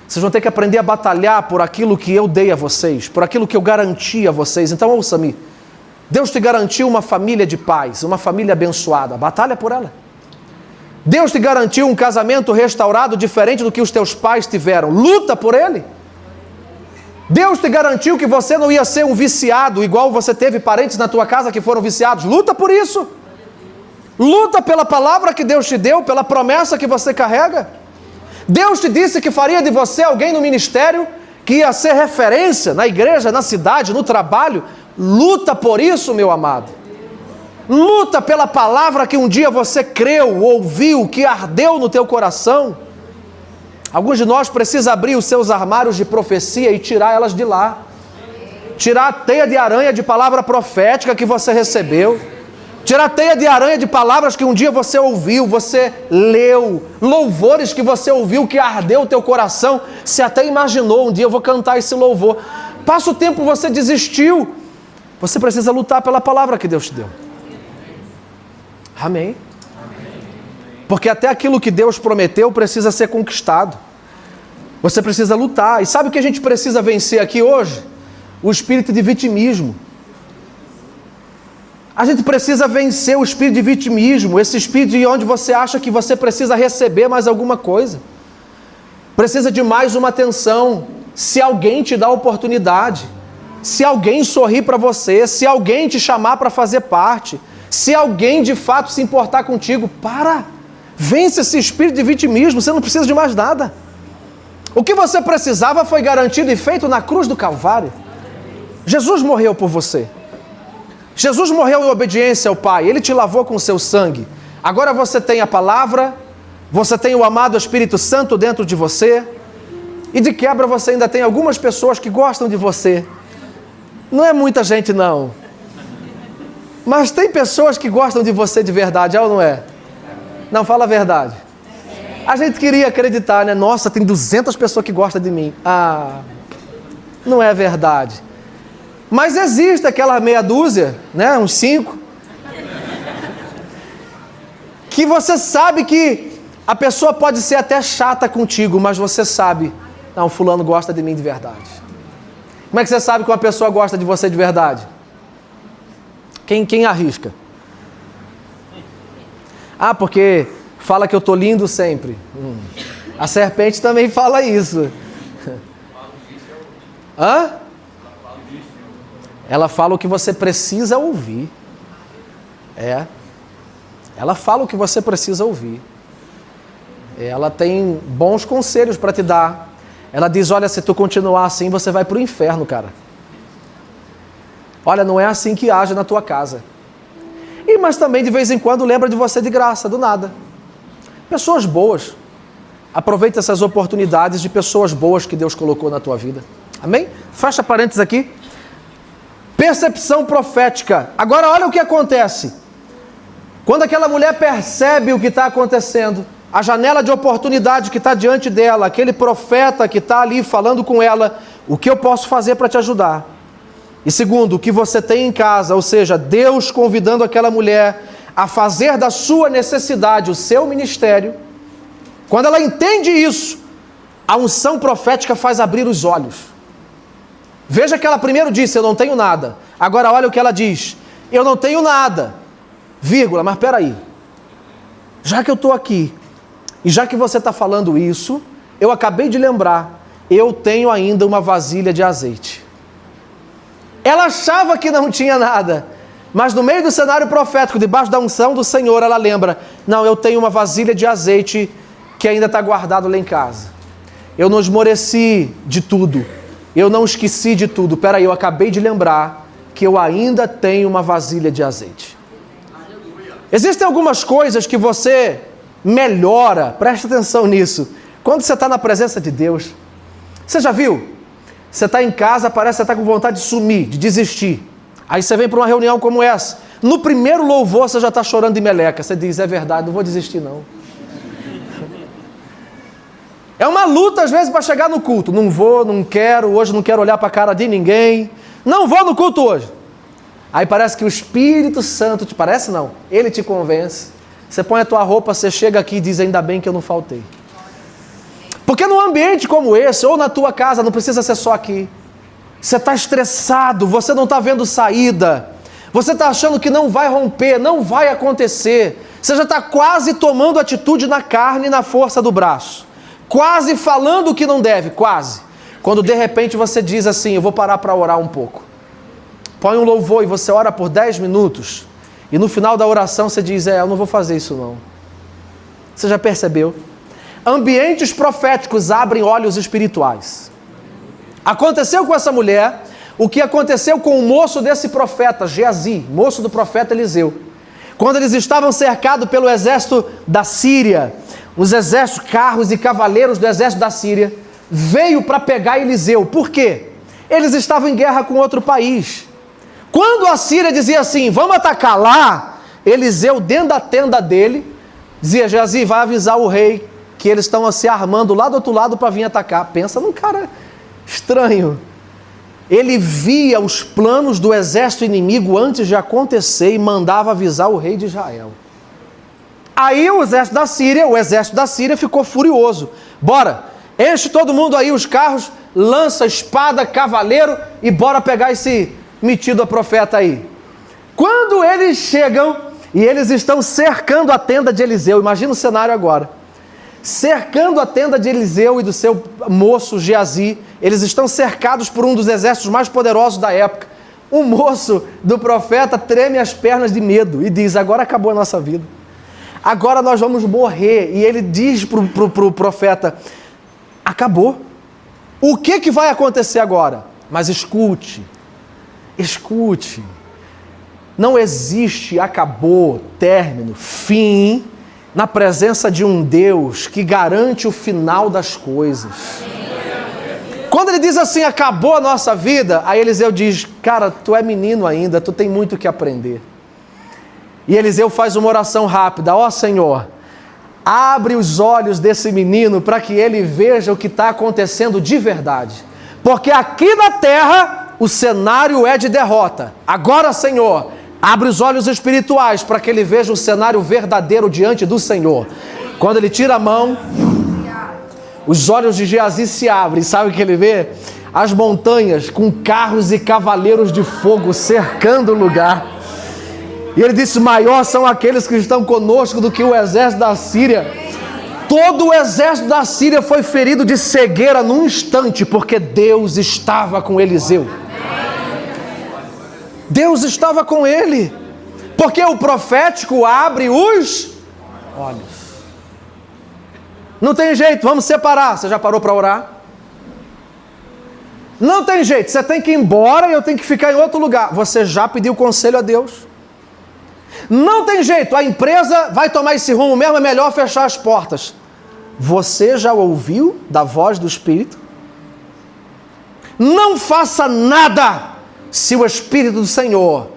Vocês vão ter que aprender a batalhar por aquilo que eu dei a vocês, por aquilo que eu garanti a vocês. Então ouça-me, Deus te garantiu uma família de paz, uma família abençoada, batalha por ela. Deus te garantiu um casamento restaurado diferente do que os teus pais tiveram, luta por ele. Deus te garantiu que você não ia ser um viciado, igual você teve parentes na tua casa que foram viciados, luta por isso. Luta pela palavra que Deus te deu, pela promessa que você carrega. Deus te disse que faria de você alguém no ministério, que ia ser referência na igreja, na cidade, no trabalho. Luta por isso, meu amado. Luta pela palavra que um dia você creu, ouviu, que ardeu no teu coração. Alguns de nós precisam abrir os seus armários de profecia e tirar elas de lá. Tirar a teia de aranha de palavra profética que você recebeu. Tirar a teia de aranha de palavras que um dia você ouviu, você leu. Louvores que você ouviu, que ardeu o teu coração. Você até imaginou, um dia eu vou cantar esse louvor. Passa o tempo, você desistiu. Você precisa lutar pela palavra que Deus te deu. Amém? Porque até aquilo que Deus prometeu precisa ser conquistado. Você precisa lutar. E sabe o que a gente precisa vencer aqui hoje? O espírito de vitimismo. A gente precisa vencer o espírito de vitimismo, esse espírito de onde você acha que você precisa receber mais alguma coisa. Precisa de mais uma atenção. Se alguém te dá oportunidade, se alguém sorrir para você, se alguém te chamar para fazer parte, se alguém de fato se importar contigo, vence esse espírito de vitimismo, você não precisa de mais nada. O que você precisava foi garantido e feito na cruz do Calvário. Jesus morreu por você. Jesus morreu em obediência ao Pai, Ele te lavou com o seu sangue. Agora você tem a palavra, você tem o amado Espírito Santo dentro de você, e de quebra você ainda tem algumas pessoas que gostam de você. Não é muita gente não, mas tem pessoas que gostam de você de verdade, é ou não é? Não, fala a verdade. A gente queria acreditar, né? Nossa, tem 200 pessoas que gostam de mim. Não é verdade. Mas existe aquela meia dúzia, né? Uns 5, que você sabe que a pessoa pode ser até chata contigo, mas você sabe, não, fulano gosta de mim de verdade. Como é que você sabe que uma pessoa gosta de você de verdade? Quem arrisca? Porque fala que eu tô lindo sempre. A serpente também fala isso. Ela fala o que você precisa ouvir. Ela fala o que você precisa ouvir. Ela tem bons conselhos para te dar. Ela diz, olha, se tu continuar assim, você vai para o inferno, cara. Olha, não é assim que age na tua casa. Mas também, de vez em quando, lembra de você de graça, do nada. Pessoas boas. Aproveita essas oportunidades de pessoas boas que Deus colocou na tua vida. Amém? Fecha parênteses aqui. Percepção profética. Agora olha o que acontece. Quando aquela mulher percebe o que está acontecendo, a janela de oportunidade que está diante dela, aquele profeta que está ali falando com ela, o que eu posso fazer para te ajudar? E segundo, o que você tem em casa, ou seja, Deus convidando aquela mulher a fazer da sua necessidade o seu ministério. Quando ela entende isso, a unção profética faz abrir os olhos. Veja que ela primeiro disse, eu não tenho nada. Agora olha o que ela diz, eu não tenho nada, vírgula, mas peraí. Já que eu estou aqui, e já que você está falando isso, eu acabei de lembrar, eu tenho ainda uma vasilha de azeite. Ela achava que não tinha nada, mas no meio do cenário profético, debaixo da unção do Senhor, ela lembra, Não, eu tenho uma vasilha de azeite que ainda está guardado lá em casa. Eu não esmoreci de tudo. Eu não esqueci de tudo. Peraí, eu acabei de lembrar que eu ainda tenho uma vasilha de azeite. Existem algumas coisas que você melhora, presta atenção nisso, quando você está na presença de Deus. Você já viu? Você está em casa, parece que você está com vontade de sumir, de desistir. Aí você vem para uma reunião como essa. No primeiro louvor você já está chorando de meleca. Você diz, é verdade, não vou desistir não. É uma luta às vezes para chegar no culto. Não vou, não quero, hoje não quero olhar para a cara de ninguém. Não vou no culto hoje. Aí parece que o Espírito Santo, te parece não, ele te convence. Você põe a tua roupa, você chega aqui e diz, ainda bem que eu não faltei. Porque num ambiente como esse, ou na tua casa, não precisa ser só aqui. Você está estressado, você não está vendo saída. Você está achando que não vai romper, não vai acontecer. Você já está quase tomando atitude na carne e na força do braço. Quase falando o que não deve, quase. Quando de repente você diz assim, eu vou parar para orar um pouco. Põe um louvor e você ora por 10 minutos. E no final da oração você diz, eu não vou fazer isso não. Você já percebeu? Ambientes proféticos abrem olhos espirituais. Aconteceu com essa mulher o que aconteceu com o moço desse profeta, Geazi, moço do profeta Eliseu. Quando eles estavam cercados pelo exército da Síria, os exércitos, carros e cavaleiros do exército da Síria, veio para pegar Eliseu. Por quê? Eles estavam em guerra com outro país. Quando a Síria dizia assim, vamos atacar lá, Eliseu, dentro da tenda dele, dizia, Geazi, vai avisar o rei que eles estão se armando lá do outro lado para vir atacar. Pensa num cara estranho. Ele via os planos do exército inimigo antes de acontecer e mandava avisar o rei de Israel. Aí o exército da Síria ficou furioso. Bora, enche todo mundo aí os carros, lança espada, cavaleiro e bora pegar esse metido profeta aí. Quando eles chegam e eles estão cercando a tenda de Eliseu, imagina o cenário agora. Cercando a tenda de Eliseu e do seu moço Geazi, eles estão cercados por um dos exércitos mais poderosos da época. O moço do profeta treme as pernas de medo e diz, agora acabou a nossa vida. Agora nós vamos morrer. E ele diz para o profeta, acabou. O que vai acontecer agora? Mas escute, não existe acabou, término, fim, na presença de um Deus que garante o final das coisas. Quando ele diz assim, acabou a nossa vida, aí Eliseu diz, cara, tu é menino ainda, tu tem muito que aprender. E Eliseu faz uma oração rápida, ó Senhor, abre os olhos desse menino para que ele veja o que está acontecendo de verdade. Porque aqui na terra o cenário é de derrota. Agora, Senhor, abre os olhos espirituais para que ele veja o cenário verdadeiro diante do Senhor. Quando ele tira a mão, os olhos de Geazi se abrem. Sabe o que ele vê? As montanhas com carros e cavaleiros de fogo cercando o lugar. E ele disse, maior são aqueles que estão conosco do que o exército da Síria. Todo o exército da Síria foi ferido de cegueira num instante, porque Deus estava com Eliseu. Deus estava com ele, porque o profético abre os olhos. Não tem jeito, vamos separar. Você já parou para orar? Não tem jeito, você tem que ir embora e eu tenho que ficar em outro lugar. Você já pediu conselho a Deus? Não tem jeito, a empresa vai tomar esse rumo mesmo, é melhor fechar as portas. Você já ouviu da voz do Espírito? Não faça nada se o Espírito do Senhor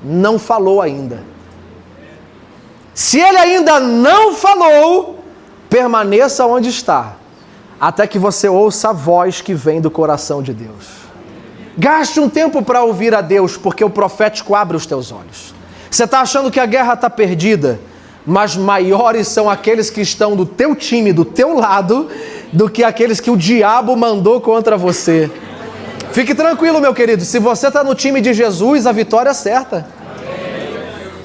não falou ainda. Se ele ainda não falou, permaneça onde está, até que você ouça a voz que vem do coração de Deus. Gaste um tempo para ouvir a Deus, porque o profético abre os teus olhos. Você está achando que a guerra está perdida, mas maiores são aqueles que estão do teu time, do teu lado, do que aqueles que o diabo mandou contra você. Fique tranquilo, meu querido, se você está no time de Jesus, a vitória é certa.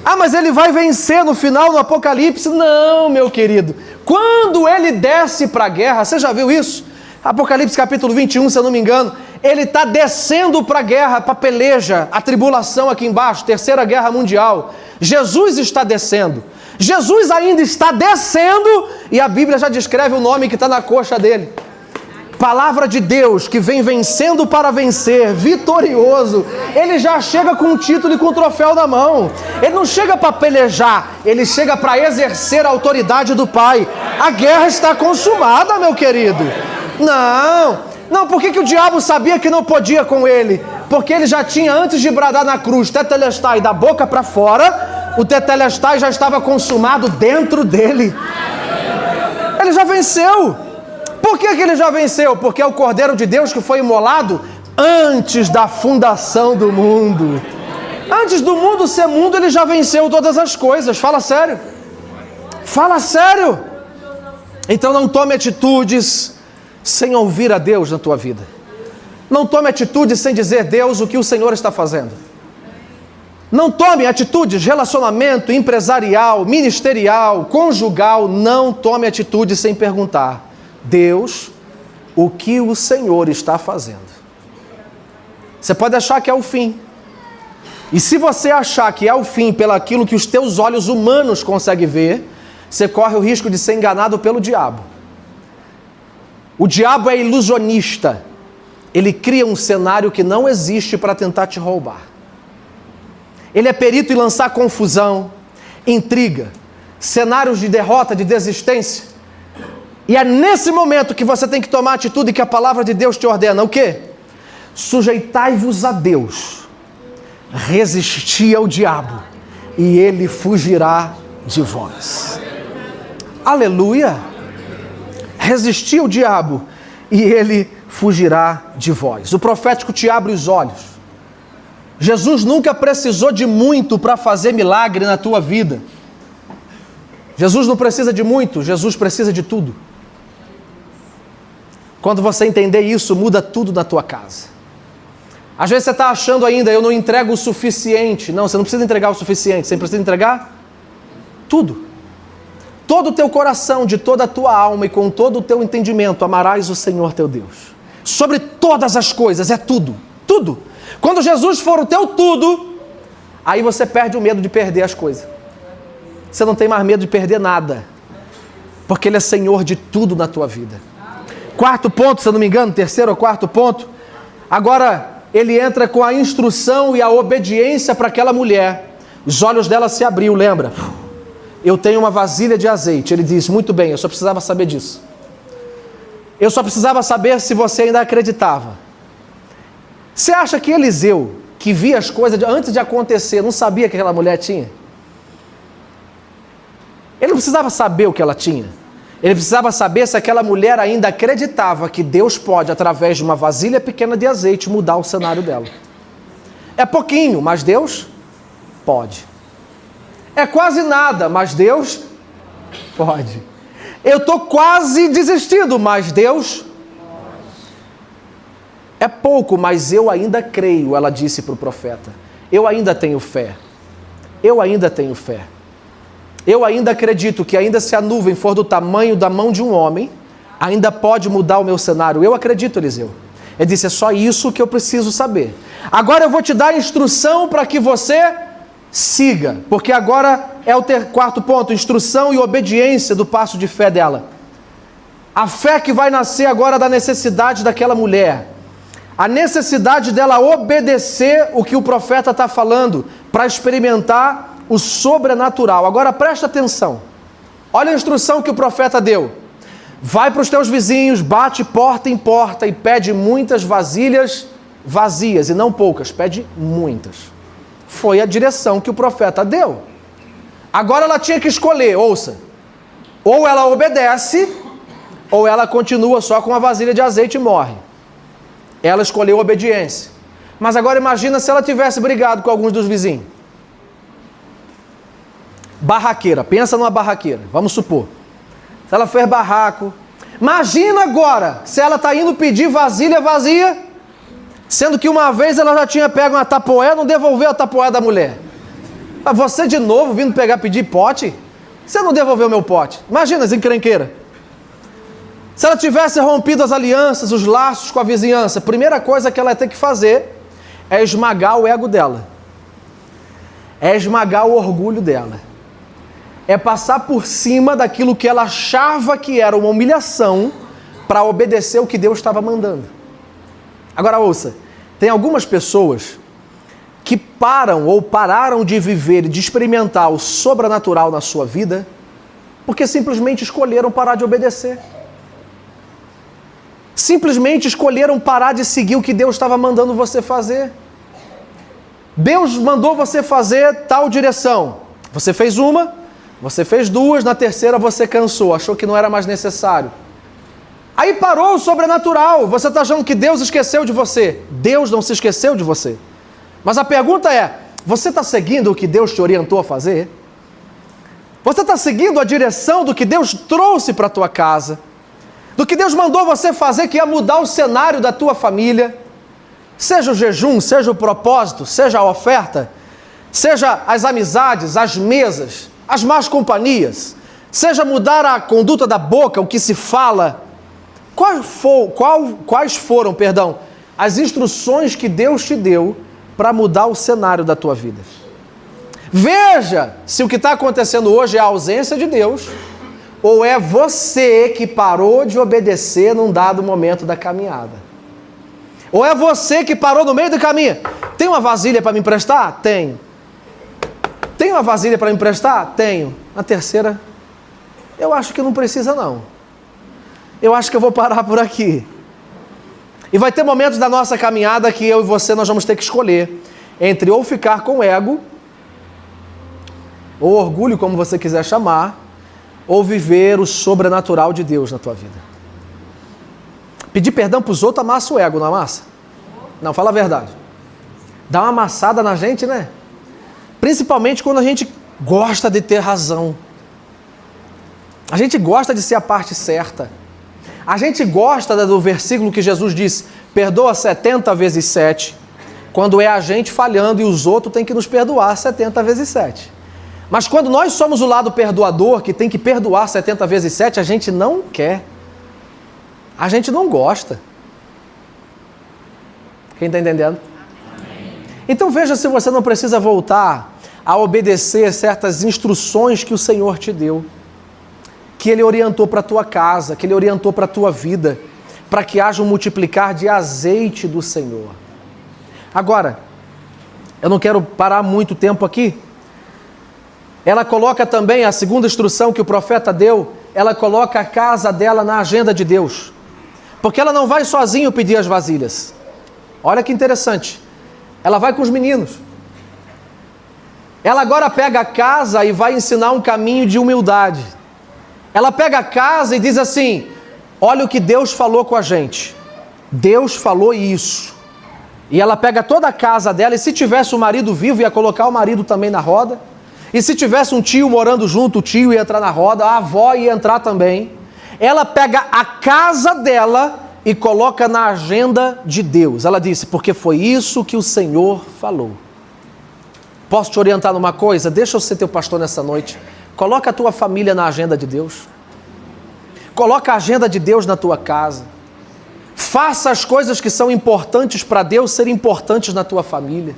Ah, mas ele vai vencer no final, no Apocalipse? Não, meu querido. Quando ele desce para a guerra, você já viu isso? Apocalipse capítulo 21, se eu não me engano, ele está descendo para a guerra, para a peleja, a tribulação aqui embaixo, terceira guerra mundial. Jesus está descendo. Jesus ainda está descendo e a Bíblia já descreve o nome que está na coxa dele. Palavra de Deus que vem vencendo para vencer, vitorioso. Ele já chega com um título e com um troféu na mão. Ele não chega para pelejar, ele chega para exercer a autoridade do Pai. A guerra está consumada, meu querido. Não, por que o diabo sabia que não podia com ele? Porque ele já tinha, antes de bradar na cruz, tetelestai, da boca para fora, o tetelestai já estava consumado dentro dele. Ele já venceu. Por que ele já venceu? Porque é o Cordeiro de Deus que foi imolado antes da fundação do mundo. Antes do mundo ser mundo, ele já venceu todas as coisas. Fala sério. Fala sério. Então não tome atitudes sem ouvir a Deus na tua vida. Não tome atitudes sem dizer, Deus, o que o Senhor está fazendo. Não tome atitudes, relacionamento empresarial, ministerial, conjugal. Não tome atitudes sem perguntar, Deus, o que o Senhor está fazendo? Você pode achar que é o fim. E se você achar que é o fim pelaquilo que os teus olhos humanos conseguem ver, você corre o risco de ser enganado pelo diabo. O diabo é ilusionista. Ele cria um cenário que não existe para tentar te roubar. Ele é perito em lançar confusão, intriga, cenários de derrota, de desistência. E é nesse momento que você tem que tomar atitude que a palavra de Deus te ordena. O quê? Sujeitai-vos a Deus, resisti ao diabo, e ele fugirá de vós. Aleluia! Resisti ao diabo, e ele fugirá de vós. O profético te abre os olhos. Jesus nunca precisou de muito para fazer milagre na tua vida. Jesus não precisa de muito, Jesus precisa de tudo. Quando você entender isso, muda tudo na tua casa. Às vezes você está achando ainda, eu não entrego o suficiente. Não, você não precisa entregar o suficiente, você precisa entregar tudo. Todo o teu coração, de toda a tua alma e com todo o teu entendimento, amarás o Senhor teu Deus. Sobre todas as coisas, é tudo, tudo. Quando Jesus for o teu tudo, aí você perde o medo de perder as coisas. Você não tem mais medo de perder nada, porque Ele é Senhor de tudo na tua vida. Quarto ponto, se eu não me engano, terceiro ou quarto ponto. Agora, ele entra com a instrução e a obediência para aquela mulher. Os olhos dela se abriu, lembra? Eu tenho uma vasilha de azeite. Ele diz, muito bem, eu só precisava saber disso. Eu só precisava saber se você ainda acreditava. Você acha que Eliseu, que via as coisas antes de acontecer, não sabia que aquela mulher tinha? Ele não precisava saber o que ela tinha. Ele precisava saber se aquela mulher ainda acreditava que Deus pode, através de uma vasilha pequena de azeite, mudar o cenário dela. É pouquinho, mas Deus pode. É quase nada, mas Deus pode. Eu estou quase desistindo, mas Deus é pouco, mas eu ainda creio, ela disse para o profeta. Eu ainda tenho fé. Eu ainda tenho fé. Eu ainda acredito que ainda se a nuvem for do tamanho da mão de um homem, ainda pode mudar o meu cenário. Eu acredito, Eliseu. Ele disse, é só isso que eu preciso saber. Agora eu vou te dar instrução para que você siga. Porque agora é o quarto ponto, instrução e obediência do passo de fé dela. A fé que vai nascer agora da necessidade daquela mulher. A necessidade dela obedecer o que o profeta está falando para experimentar o sobrenatural. Agora presta atenção. Olha a instrução que o profeta deu. Vai para os teus vizinhos, bate porta em porta e pede muitas vasilhas vazias, e não poucas, pede muitas. Foi a direção que o profeta deu. Agora ela tinha que escolher, ouça. Ou ela obedece, ou ela continua só com a vasilha de azeite e morre. Ela escolheu a obediência. Mas agora imagina se ela tivesse brigado com alguns dos vizinhos. Barraqueira, pensa numa barraqueira, vamos supor. Se ela fez barraco. Imagina agora, se ela está indo pedir vasilha vazia, sendo que uma vez ela já tinha pego uma tapoé, não devolveu a tapoé da mulher. Você de novo vindo pedir pote? Você não devolveu meu pote. Imagina as encrenqueiras. Se ela tivesse rompido as alianças, os laços com a vizinhança, a primeira coisa que ela ia ter que fazer é esmagar o ego dela. É esmagar o orgulho dela. é passar por cima daquilo que ela achava que era uma humilhação para obedecer o que Deus estava mandando. Agora ouça, tem algumas pessoas que param ou pararam de viver e de experimentar o sobrenatural na sua vida porque simplesmente escolheram parar de obedecer. Simplesmente escolheram parar de seguir o que Deus estava mandando você fazer. Deus mandou você fazer tal direção. Você fez uma, você fez duas, na terceira você cansou, achou que não era mais necessário. Aí parou o sobrenatural, você está achando que Deus esqueceu de você. Deus não se esqueceu de você. Mas a pergunta é, você está seguindo o que Deus te orientou a fazer? Você está seguindo a direção do que Deus trouxe para a tua casa? Do que Deus mandou você fazer, que ia mudar o cenário da tua família? Seja o jejum, seja o propósito, seja a oferta, seja as amizades, as mesas, as más companhias, seja mudar a conduta da boca, o que se fala. Quais foram as instruções que Deus te deu para mudar o cenário da tua vida? Veja se o que está acontecendo hoje é a ausência de Deus ou é você que parou de obedecer num dado momento da caminhada. Ou é você que parou no meio do caminho. Tem uma vasilha para me emprestar? Tenho. Tem uma vasilha para me emprestar? Tenho. Na terceira, eu acho que não precisa não. Eu acho que eu vou parar por aqui. E vai ter momentos da nossa caminhada que eu e você nós vamos ter que escolher entre ou ficar com ego, ou orgulho, como você quiser chamar, ou viver o sobrenatural de Deus na tua vida. Pedir perdão para os outros amassa o ego, não amassa? Não, fala a verdade. Dá uma amassada na gente, né? Principalmente quando a gente gosta de ter razão. A gente gosta de ser a parte certa. A gente gosta do versículo que Jesus diz, perdoa 70 vezes 7, quando é a gente falhando e os outros têm que nos perdoar 70 vezes 7. Mas quando nós somos o lado perdoador, que tem que perdoar 70 vezes 7, a gente não quer. A gente não gosta. Quem está entendendo? Então veja se você não precisa voltar a obedecer certas instruções que o Senhor te deu, que Ele orientou para a tua casa, que Ele orientou para a tua vida, para que haja um multiplicar de azeite do Senhor. Agora, eu não quero parar muito tempo aqui. Ela coloca também, a segunda instrução que o profeta deu, ela coloca a casa dela na agenda de Deus. Porque ela não vai sozinha pedir as vasilhas. Olha que interessante. Ela vai com os meninos. Ela agora pega a casa e vai ensinar um caminho de humildade. Ela pega a casa e diz assim, olha o que Deus falou com a gente. Deus falou isso. E ela pega toda a casa dela, e se tivesse o marido vivo, ia colocar o marido também na roda. E se tivesse um tio morando junto, o tio ia entrar na roda, a avó ia entrar também. Ela pega a casa dela e coloca na agenda de Deus. Ela disse, porque foi isso que o Senhor falou. Posso te orientar numa coisa? Deixa eu ser teu pastor nessa noite. Coloca a tua família na agenda de Deus. Coloca a agenda de Deus na tua casa. Faça as coisas que são importantes para Deus serem importantes na tua família.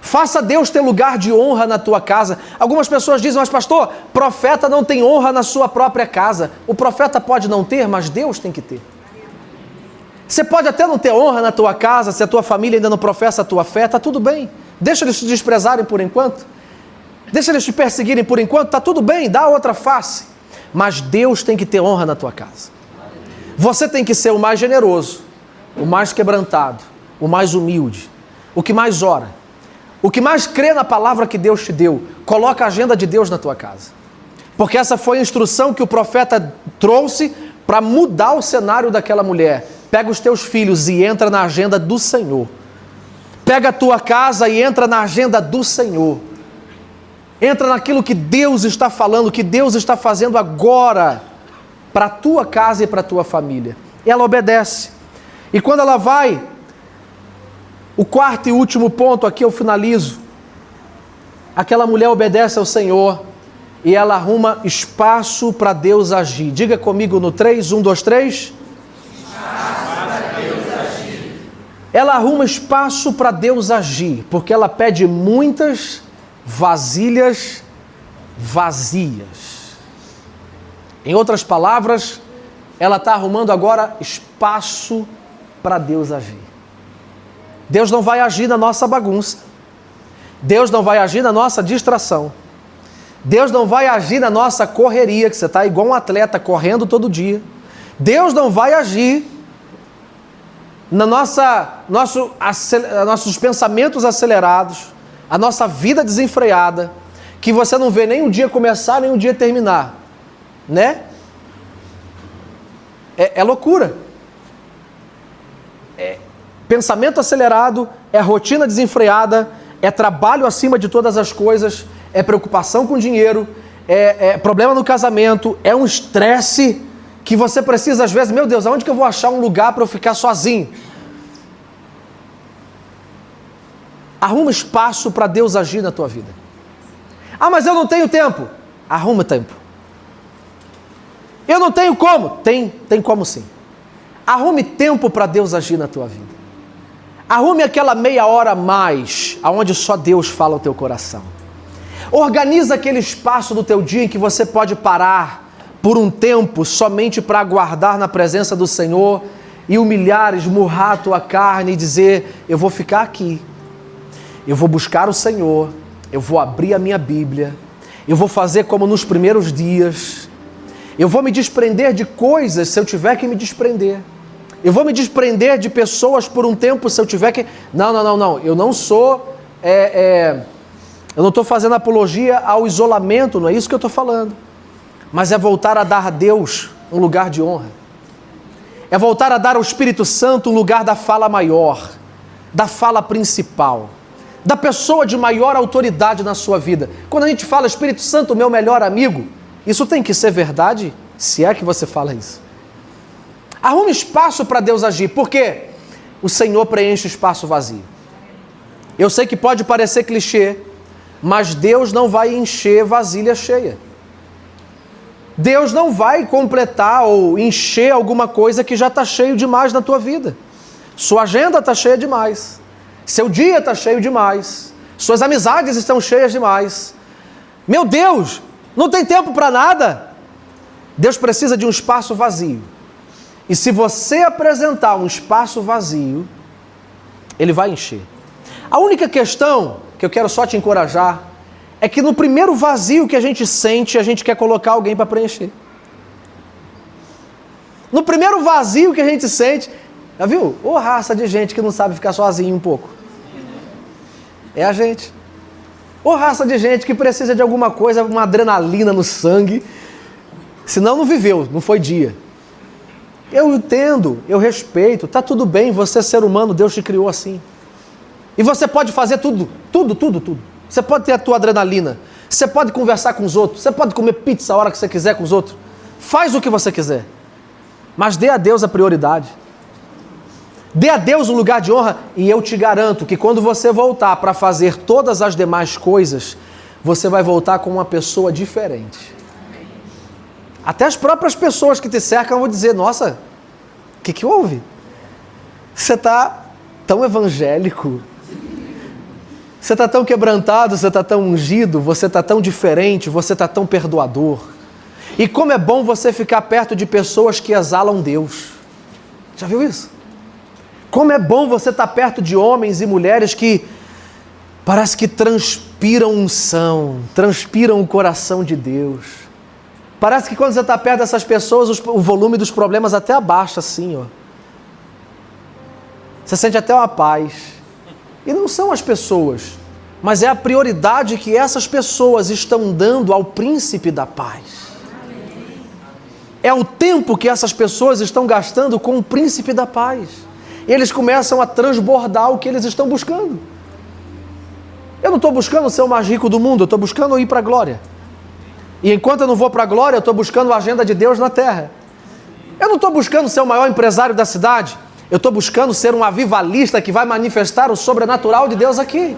Faça Deus ter lugar de honra na tua casa. Algumas pessoas dizem, mas pastor, profeta não tem honra na sua própria casa. O profeta pode não ter, mas Deus tem que ter. Você pode até não ter honra na tua casa, se a tua família ainda não professa a tua fé, está tudo bem. Deixa eles te desprezarem por enquanto. Deixa eles te perseguirem por enquanto, está tudo bem, dá outra face. Mas Deus tem que ter honra na tua casa. Você tem que ser o mais generoso, o mais quebrantado, o mais humilde, o que mais ora, o que mais crê na palavra que Deus te deu. Coloca a agenda de Deus na tua casa. Porque essa foi a instrução que o profeta trouxe para mudar o cenário daquela mulher. Pega os teus filhos e entra na agenda do Senhor. Pega a tua casa e entra na agenda do Senhor. Entra naquilo que Deus está falando, que Deus está fazendo agora para a tua casa e para a tua família. Ela obedece. E quando ela vai, o quarto e último ponto, aqui eu finalizo. Aquela mulher obedece ao Senhor e ela arruma espaço para Deus agir. Diga comigo no 3, 1, 2, 3. Ela arruma espaço para Deus agir, porque ela pede muitas vasilhas vazias. Em outras palavras, ela está arrumando agora espaço para Deus agir. Deus não vai agir na nossa bagunça. Deus não vai agir na nossa distração. Deus não vai agir na nossa correria, que você está igual um atleta correndo todo dia. Deus não vai agir na nossos pensamentos acelerados, a nossa vida desenfreada, que você não vê nem um dia começar, nem um dia terminar, né? É loucura. Pensamento acelerado, é rotina desenfreada, é trabalho acima de todas as coisas, é preocupação com dinheiro, é problema no casamento, é um estresse que você precisa às vezes, meu Deus, aonde que eu vou achar um lugar para eu ficar sozinho? Arruma espaço para Deus agir na tua vida. Ah, mas eu não tenho tempo. Arruma tempo. Eu não tenho como. Tem como sim. Arrume tempo para Deus agir na tua vida. Arrume aquela meia hora a mais, aonde só Deus fala ao teu coração. Organiza aquele espaço do teu dia em que você pode parar por um tempo somente para aguardar na presença do Senhor e humilhar, esmurrar a tua carne e dizer, eu vou ficar aqui, eu vou buscar o Senhor, eu vou abrir a minha Bíblia, eu vou fazer como nos primeiros dias, eu vou me desprender de coisas se eu tiver que me desprender. Eu vou me desprender de pessoas por um tempo se eu tiver que... Não. Eu não sou... Eu não estou fazendo apologia ao isolamento, não é isso que eu estou falando. Mas é voltar a dar a Deus um lugar de honra. É voltar a dar ao Espírito Santo um lugar da fala maior, da fala principal, da pessoa de maior autoridade na sua vida. Quando a gente fala Espírito Santo, meu melhor amigo, isso tem que ser verdade, se é que você fala isso. Arrume espaço para Deus agir, porque o Senhor preenche espaço vazio. Eu sei que pode parecer clichê, mas Deus não vai encher vasilha cheia. Deus não vai completar ou encher alguma coisa que já está cheio demais na tua vida. Sua agenda está cheia demais. Seu dia está cheio demais. Suas amizades estão cheias demais. Meu Deus, não tem tempo para nada. Deus precisa de um espaço vazio. E se você apresentar um espaço vazio, Ele vai encher. A única questão que eu quero só te encorajar é que no primeiro vazio que a gente sente, a gente quer colocar alguém para preencher. No primeiro vazio que a gente sente, já viu? Ô raça de gente que não sabe ficar sozinho um pouco. É a gente. Ô raça de gente que precisa de alguma coisa, uma adrenalina no sangue, senão não viveu, não foi dia. Eu entendo, eu respeito, tá tudo bem, você é ser humano, Deus te criou assim. E você pode fazer tudo. Você pode ter a tua adrenalina, você pode conversar com os outros, você pode comer pizza a hora que você quiser com os outros. Faz o que você quiser, mas dê a Deus a prioridade. Dê a Deus um lugar de honra e eu te garanto que quando você voltar para fazer todas as demais coisas, você vai voltar com uma pessoa diferente. Até as próprias pessoas que te cercam vão dizer, nossa, o que houve? Você está tão evangélico, você está tão quebrantado, você está tão ungido, você está tão diferente, você está tão perdoador. E como é bom você ficar perto de pessoas que exalam Deus. Já viu isso? Como é bom você estar perto de homens e mulheres que parece que transpiram unção, transpiram o coração de Deus. Parece que quando você está perto dessas pessoas, o volume dos problemas até abaixa assim, ó. Você sente até uma paz. E não são as pessoas, mas é a prioridade que essas pessoas estão dando ao príncipe da paz. É o tempo que essas pessoas estão gastando com o príncipe da paz. E eles começam a transbordar o que eles estão buscando. Eu não estou buscando ser o mais rico do mundo, eu estou buscando ir para a glória. E enquanto eu não vou para a glória, eu estou buscando a agenda de Deus na terra. Eu não estou buscando ser o maior empresário da cidade. Eu estou buscando ser um avivalista que vai manifestar o sobrenatural de Deus aqui.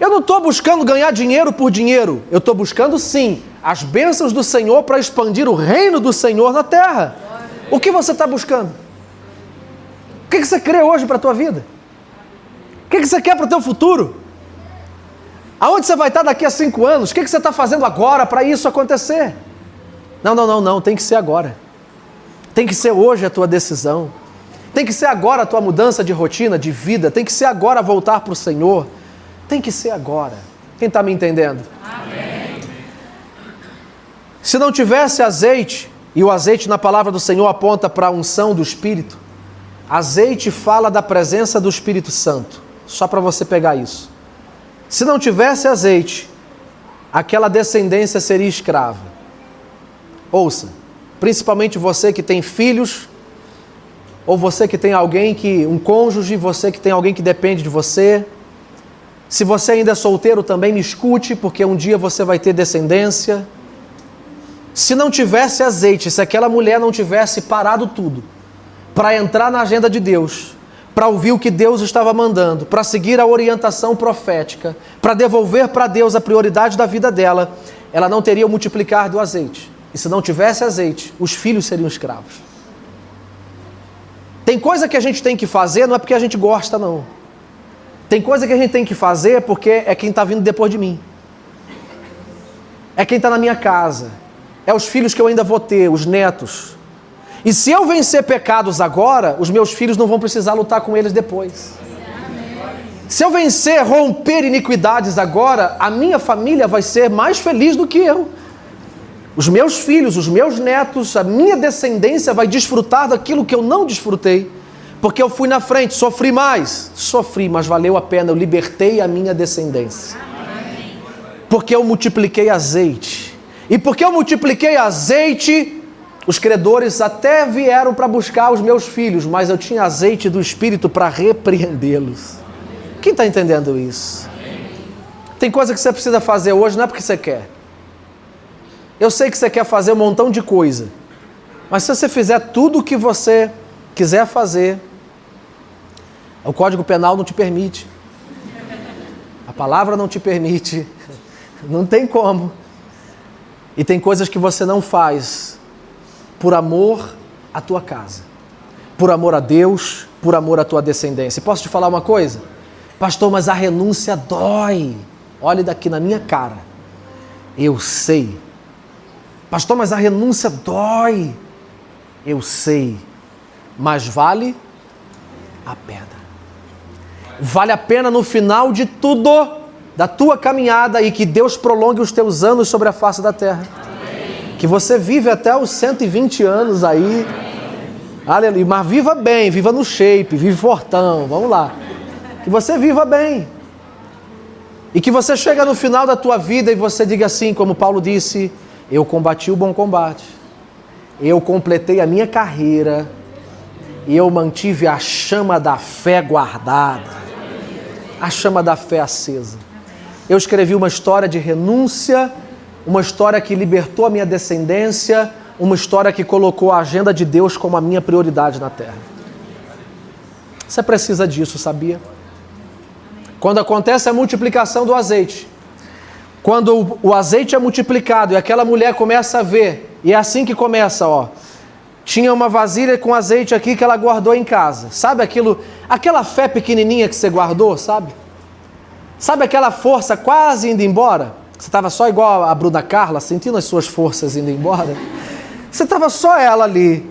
Eu não estou buscando ganhar dinheiro por dinheiro. Eu estou buscando, sim, as bênçãos do Senhor para expandir o reino do Senhor na terra. O que você está buscando? O que você crê hoje para a tua vida? O que você quer para o teu futuro? Aonde você vai estar daqui a 5 anos? O que você está fazendo agora para isso acontecer? Não, tem que ser agora. Tem que ser hoje a tua decisão. Tem que ser agora a tua mudança de rotina, de vida. Tem que ser agora voltar para o Senhor. Tem que ser agora. Quem está me entendendo? Amém. Se não tivesse azeite, e o azeite na palavra do Senhor aponta para a unção do Espírito, azeite fala da presença do Espírito Santo. Só para você pegar isso. Se não tivesse azeite, aquela descendência seria escrava. Ouça, principalmente você que tem filhos, ou você que tem alguém um cônjuge, você que tem alguém que depende de você. Se você ainda é solteiro, também me escute, porque um dia você vai ter descendência. Se não tivesse azeite, se aquela mulher não tivesse parado tudo para entrar na agenda de Deus, para ouvir o que Deus estava mandando, para seguir a orientação profética, para devolver para Deus a prioridade da vida dela, ela não teria o multiplicar do azeite. E se não tivesse azeite, os filhos seriam escravos. Tem coisa que a gente tem que fazer, não é porque a gente gosta, não. Tem coisa que a gente tem que fazer porque é quem está vindo depois de mim. É quem está na minha casa. É os filhos que eu ainda vou ter, os netos. E se eu vencer pecados agora, os meus filhos não vão precisar lutar com eles depois. Se eu vencer, romper iniquidades agora, a minha família vai ser mais feliz do que eu. Os meus filhos, os meus netos, a minha descendência vai desfrutar daquilo que eu não desfrutei. Porque eu fui na frente, sofri mais. Sofri, mas valeu a pena, eu libertei a minha descendência. Porque eu multipliquei azeite. E porque eu multipliquei azeite, os credores até vieram para buscar os meus filhos, mas eu tinha azeite do Espírito para repreendê-los. Quem está entendendo isso? Tem coisa que você precisa fazer hoje, não é porque você quer. Eu sei que você quer fazer um montão de coisa, mas se você fizer tudo o que você quiser fazer, o Código Penal não te permite. A palavra não te permite. Não tem como. E tem coisas que você não faz por amor à tua casa, por amor a Deus, por amor à tua descendência. Posso te falar uma coisa? Pastor, mas a renúncia dói. Olhe daqui na minha cara. Eu sei. Pastor, mas a renúncia dói. Eu sei. Mas vale a pena. Vale a pena no final de tudo, da tua caminhada, e que Deus prolongue os teus anos sobre a face da terra. Amém. Que você vive até os 120 anos aí. Aleluia. Mas viva bem, viva no shape, vive fortão. Vamos lá. Que você viva bem. E que você chegue no final da tua vida e você diga assim, como Paulo disse: eu combati o bom combate. Eu completei a minha carreira. E eu mantive a chama da fé guardada. A chama da fé acesa. Eu escrevi uma história de renúncia, uma história que libertou a minha descendência, uma história que colocou a agenda de Deus como a minha prioridade na terra. Você precisa disso, sabia? Quando acontece a multiplicação do azeite, quando o azeite é multiplicado e aquela mulher começa a ver, e é assim que começa, ó. Tinha uma vasilha com azeite aqui que ela guardou em casa. Sabe aquilo, aquela fé pequenininha que você guardou, sabe? Sabe aquela força quase indo embora? Você estava só igual a Bruna Carla, sentindo as suas forças indo embora? Você estava só ela ali.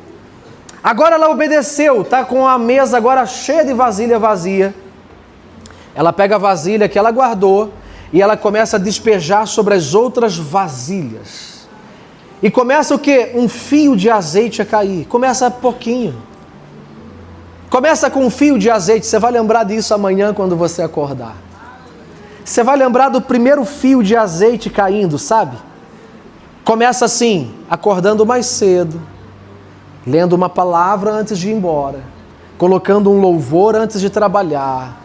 Agora ela obedeceu, está com a mesa agora cheia de vasilha vazia. Ela pega a vasilha que ela guardou e ela começa a despejar sobre as outras vasilhas. E começa o quê? Um fio de azeite a cair. Começa pouquinho. Começa com um fio de azeite. Você vai lembrar disso amanhã quando você acordar. Você vai lembrar do primeiro fio de azeite caindo, sabe? Começa assim, acordando mais cedo, lendo uma palavra antes de ir embora, colocando um louvor antes de trabalhar,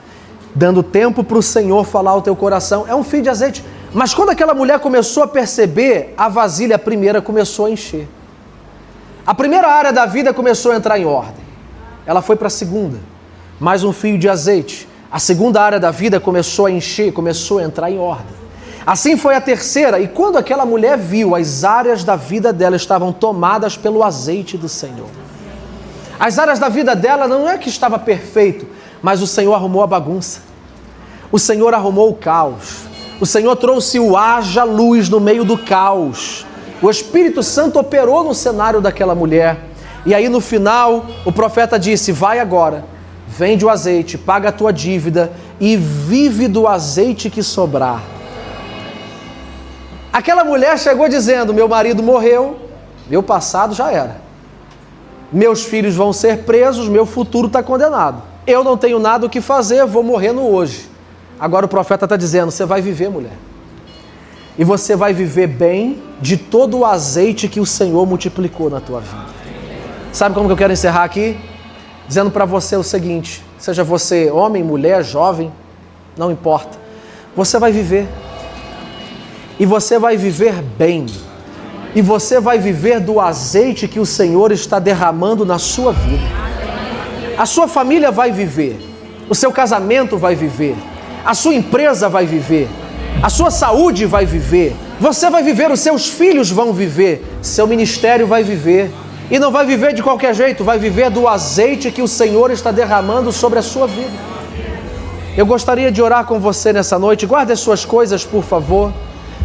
dando tempo para o Senhor falar ao teu coração. É um fio de azeite. Mas quando aquela mulher começou a perceber, a vasilha primeira começou a encher. A primeira área da vida começou a entrar em ordem. Ela foi para a segunda, mais um fio de azeite. A segunda área da vida começou a encher, começou a entrar em ordem. Assim foi a terceira, e quando aquela mulher viu, as áreas da vida dela estavam tomadas pelo azeite do Senhor. As áreas da vida dela não é que estava perfeito, mas o Senhor arrumou a bagunça. O Senhor arrumou o caos. O Senhor trouxe o haja luz no meio do caos. O Espírito Santo operou no cenário daquela mulher. E aí no final, o profeta disse: vai agora, vende o azeite, paga a tua dívida e vive do azeite que sobrar. Aquela mulher chegou dizendo: meu marido morreu, meu passado já era. Meus filhos vão ser presos, meu futuro está condenado. Eu não tenho nada o que fazer, vou morrer no hoje. Agora o profeta está dizendo: você vai viver, mulher. E você vai viver bem de todo o azeite que o Senhor multiplicou na tua vida. Sabe como que eu quero encerrar aqui? Dizendo para você o seguinte: seja você homem, mulher, jovem, não importa. Você vai viver. E você vai viver bem. E você vai viver do azeite que o Senhor está derramando na sua vida. A sua família vai viver. O seu casamento vai viver. A sua empresa vai viver. A sua saúde vai viver. Você vai viver, os seus filhos vão viver. Seu ministério vai viver. E não vai viver de qualquer jeito, vai viver do azeite que o Senhor está derramando sobre a sua vida. Eu gostaria de orar com você nessa noite. Guarde as suas coisas, por favor.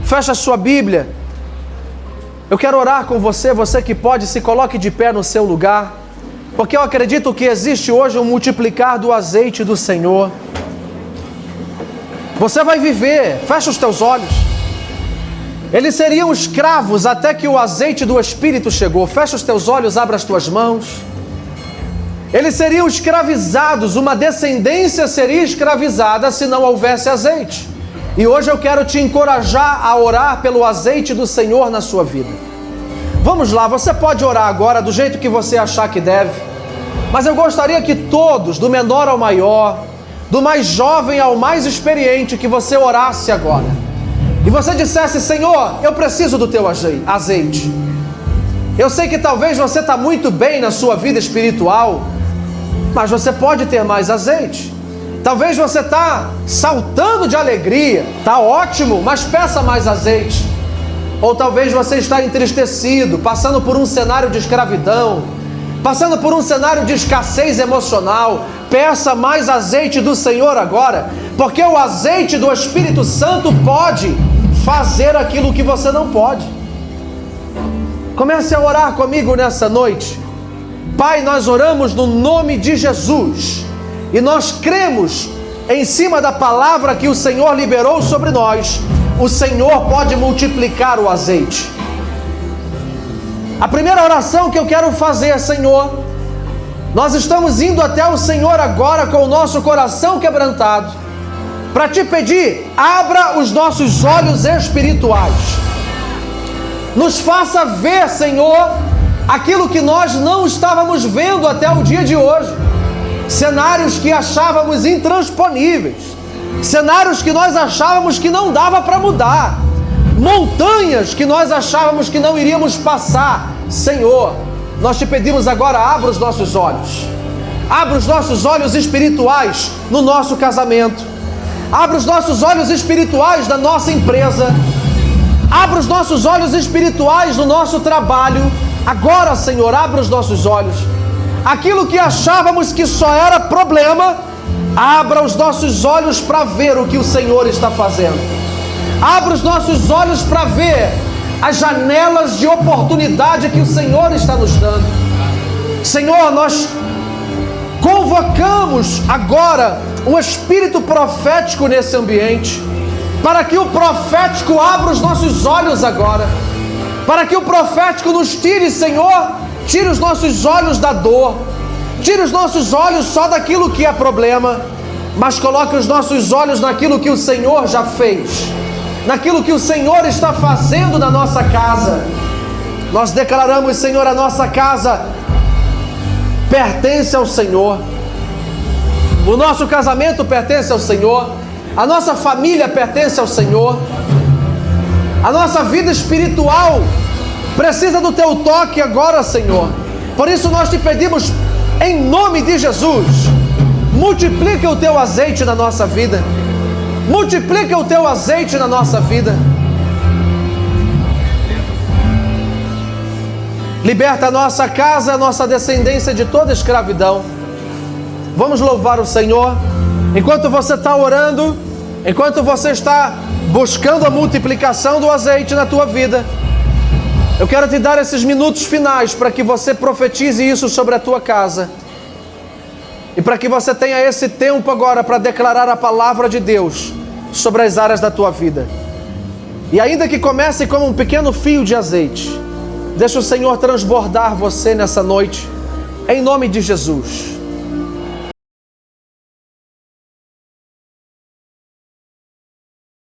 Feche a sua Bíblia. Eu quero orar com você, você que pode, se coloque de pé no seu lugar, porque eu acredito que existe hoje um multiplicar do azeite do Senhor. Você vai viver, fecha os teus olhos. Eles seriam escravos até que o azeite do Espírito chegou. Fecha os teus olhos, abra as tuas mãos. Eles seriam escravizados, uma descendência seria escravizada se não houvesse azeite. E hoje eu quero te encorajar a orar pelo azeite do Senhor na sua vida. Vamos lá, você pode orar agora do jeito que você achar que deve. Mas eu gostaria que todos, do menor ao maior, do mais jovem ao mais experiente, que você orasse agora. E você dissesse: Senhor, eu preciso do teu azeite. Eu sei que talvez você está muito bem na sua vida espiritual, mas você pode ter mais azeite. Talvez você está saltando de alegria, está ótimo, mas peça mais azeite. Ou talvez você está entristecido, passando por um cenário de escravidão, passando por um cenário de escassez emocional. Peça mais azeite do Senhor agora, porque o azeite do Espírito Santo pode fazer aquilo que você não pode. Comece a orar comigo nessa noite. Pai, nós oramos no nome de Jesus. E nós cremos, em cima da palavra que o Senhor liberou sobre nós, o Senhor pode multiplicar o azeite. A primeira oração que eu quero fazer, Senhor, nós estamos indo até o Senhor agora com o nosso coração quebrantado, para te pedir: abra os nossos olhos espirituais. Nos faça ver, Senhor, aquilo que nós não estávamos vendo até o dia de hoje. Cenários que achávamos intransponíveis, cenários que nós achávamos que não dava para mudar, montanhas que nós achávamos que não iríamos passar. Senhor, nós te pedimos agora: abra os nossos olhos, abra os nossos olhos espirituais no nosso casamento, abra os nossos olhos espirituais na nossa empresa, abra os nossos olhos espirituais no nosso trabalho. Agora, Senhor, abra os nossos olhos. Aquilo que achávamos que só era problema, abra os nossos olhos para ver o que o Senhor está fazendo. Abra os nossos olhos para ver as janelas de oportunidade que o Senhor está nos dando. Senhor, nós convocamos agora um espírito profético nesse ambiente, para que o profético abra os nossos olhos agora, para que o profético nos tire, Senhor, tire os nossos olhos da dor, tire os nossos olhos só daquilo que é problema, mas coloque os nossos olhos naquilo que o Senhor já fez, naquilo que o Senhor está fazendo na nossa casa. Nós declaramos, Senhor, a nossa casa pertence ao Senhor, o nosso casamento pertence ao Senhor, a nossa família pertence ao Senhor, a nossa vida espiritual precisa do teu toque agora, Senhor. Por isso nós te pedimos, em nome de Jesus, multiplica o teu azeite na nossa vida, multiplica o teu azeite na nossa vida. Liberta a nossa casa, a nossa descendência de toda escravidão. Vamos louvar o Senhor. Enquanto você está orando, enquanto você está buscando a multiplicação do azeite na tua vida. Eu quero te dar esses minutos finais para que você profetize isso sobre a tua casa. E para que você tenha esse tempo agora para declarar a palavra de Deus sobre as áreas da tua vida. E ainda que comece como um pequeno fio de azeite, deixa o Senhor transbordar você nessa noite, em nome de Jesus.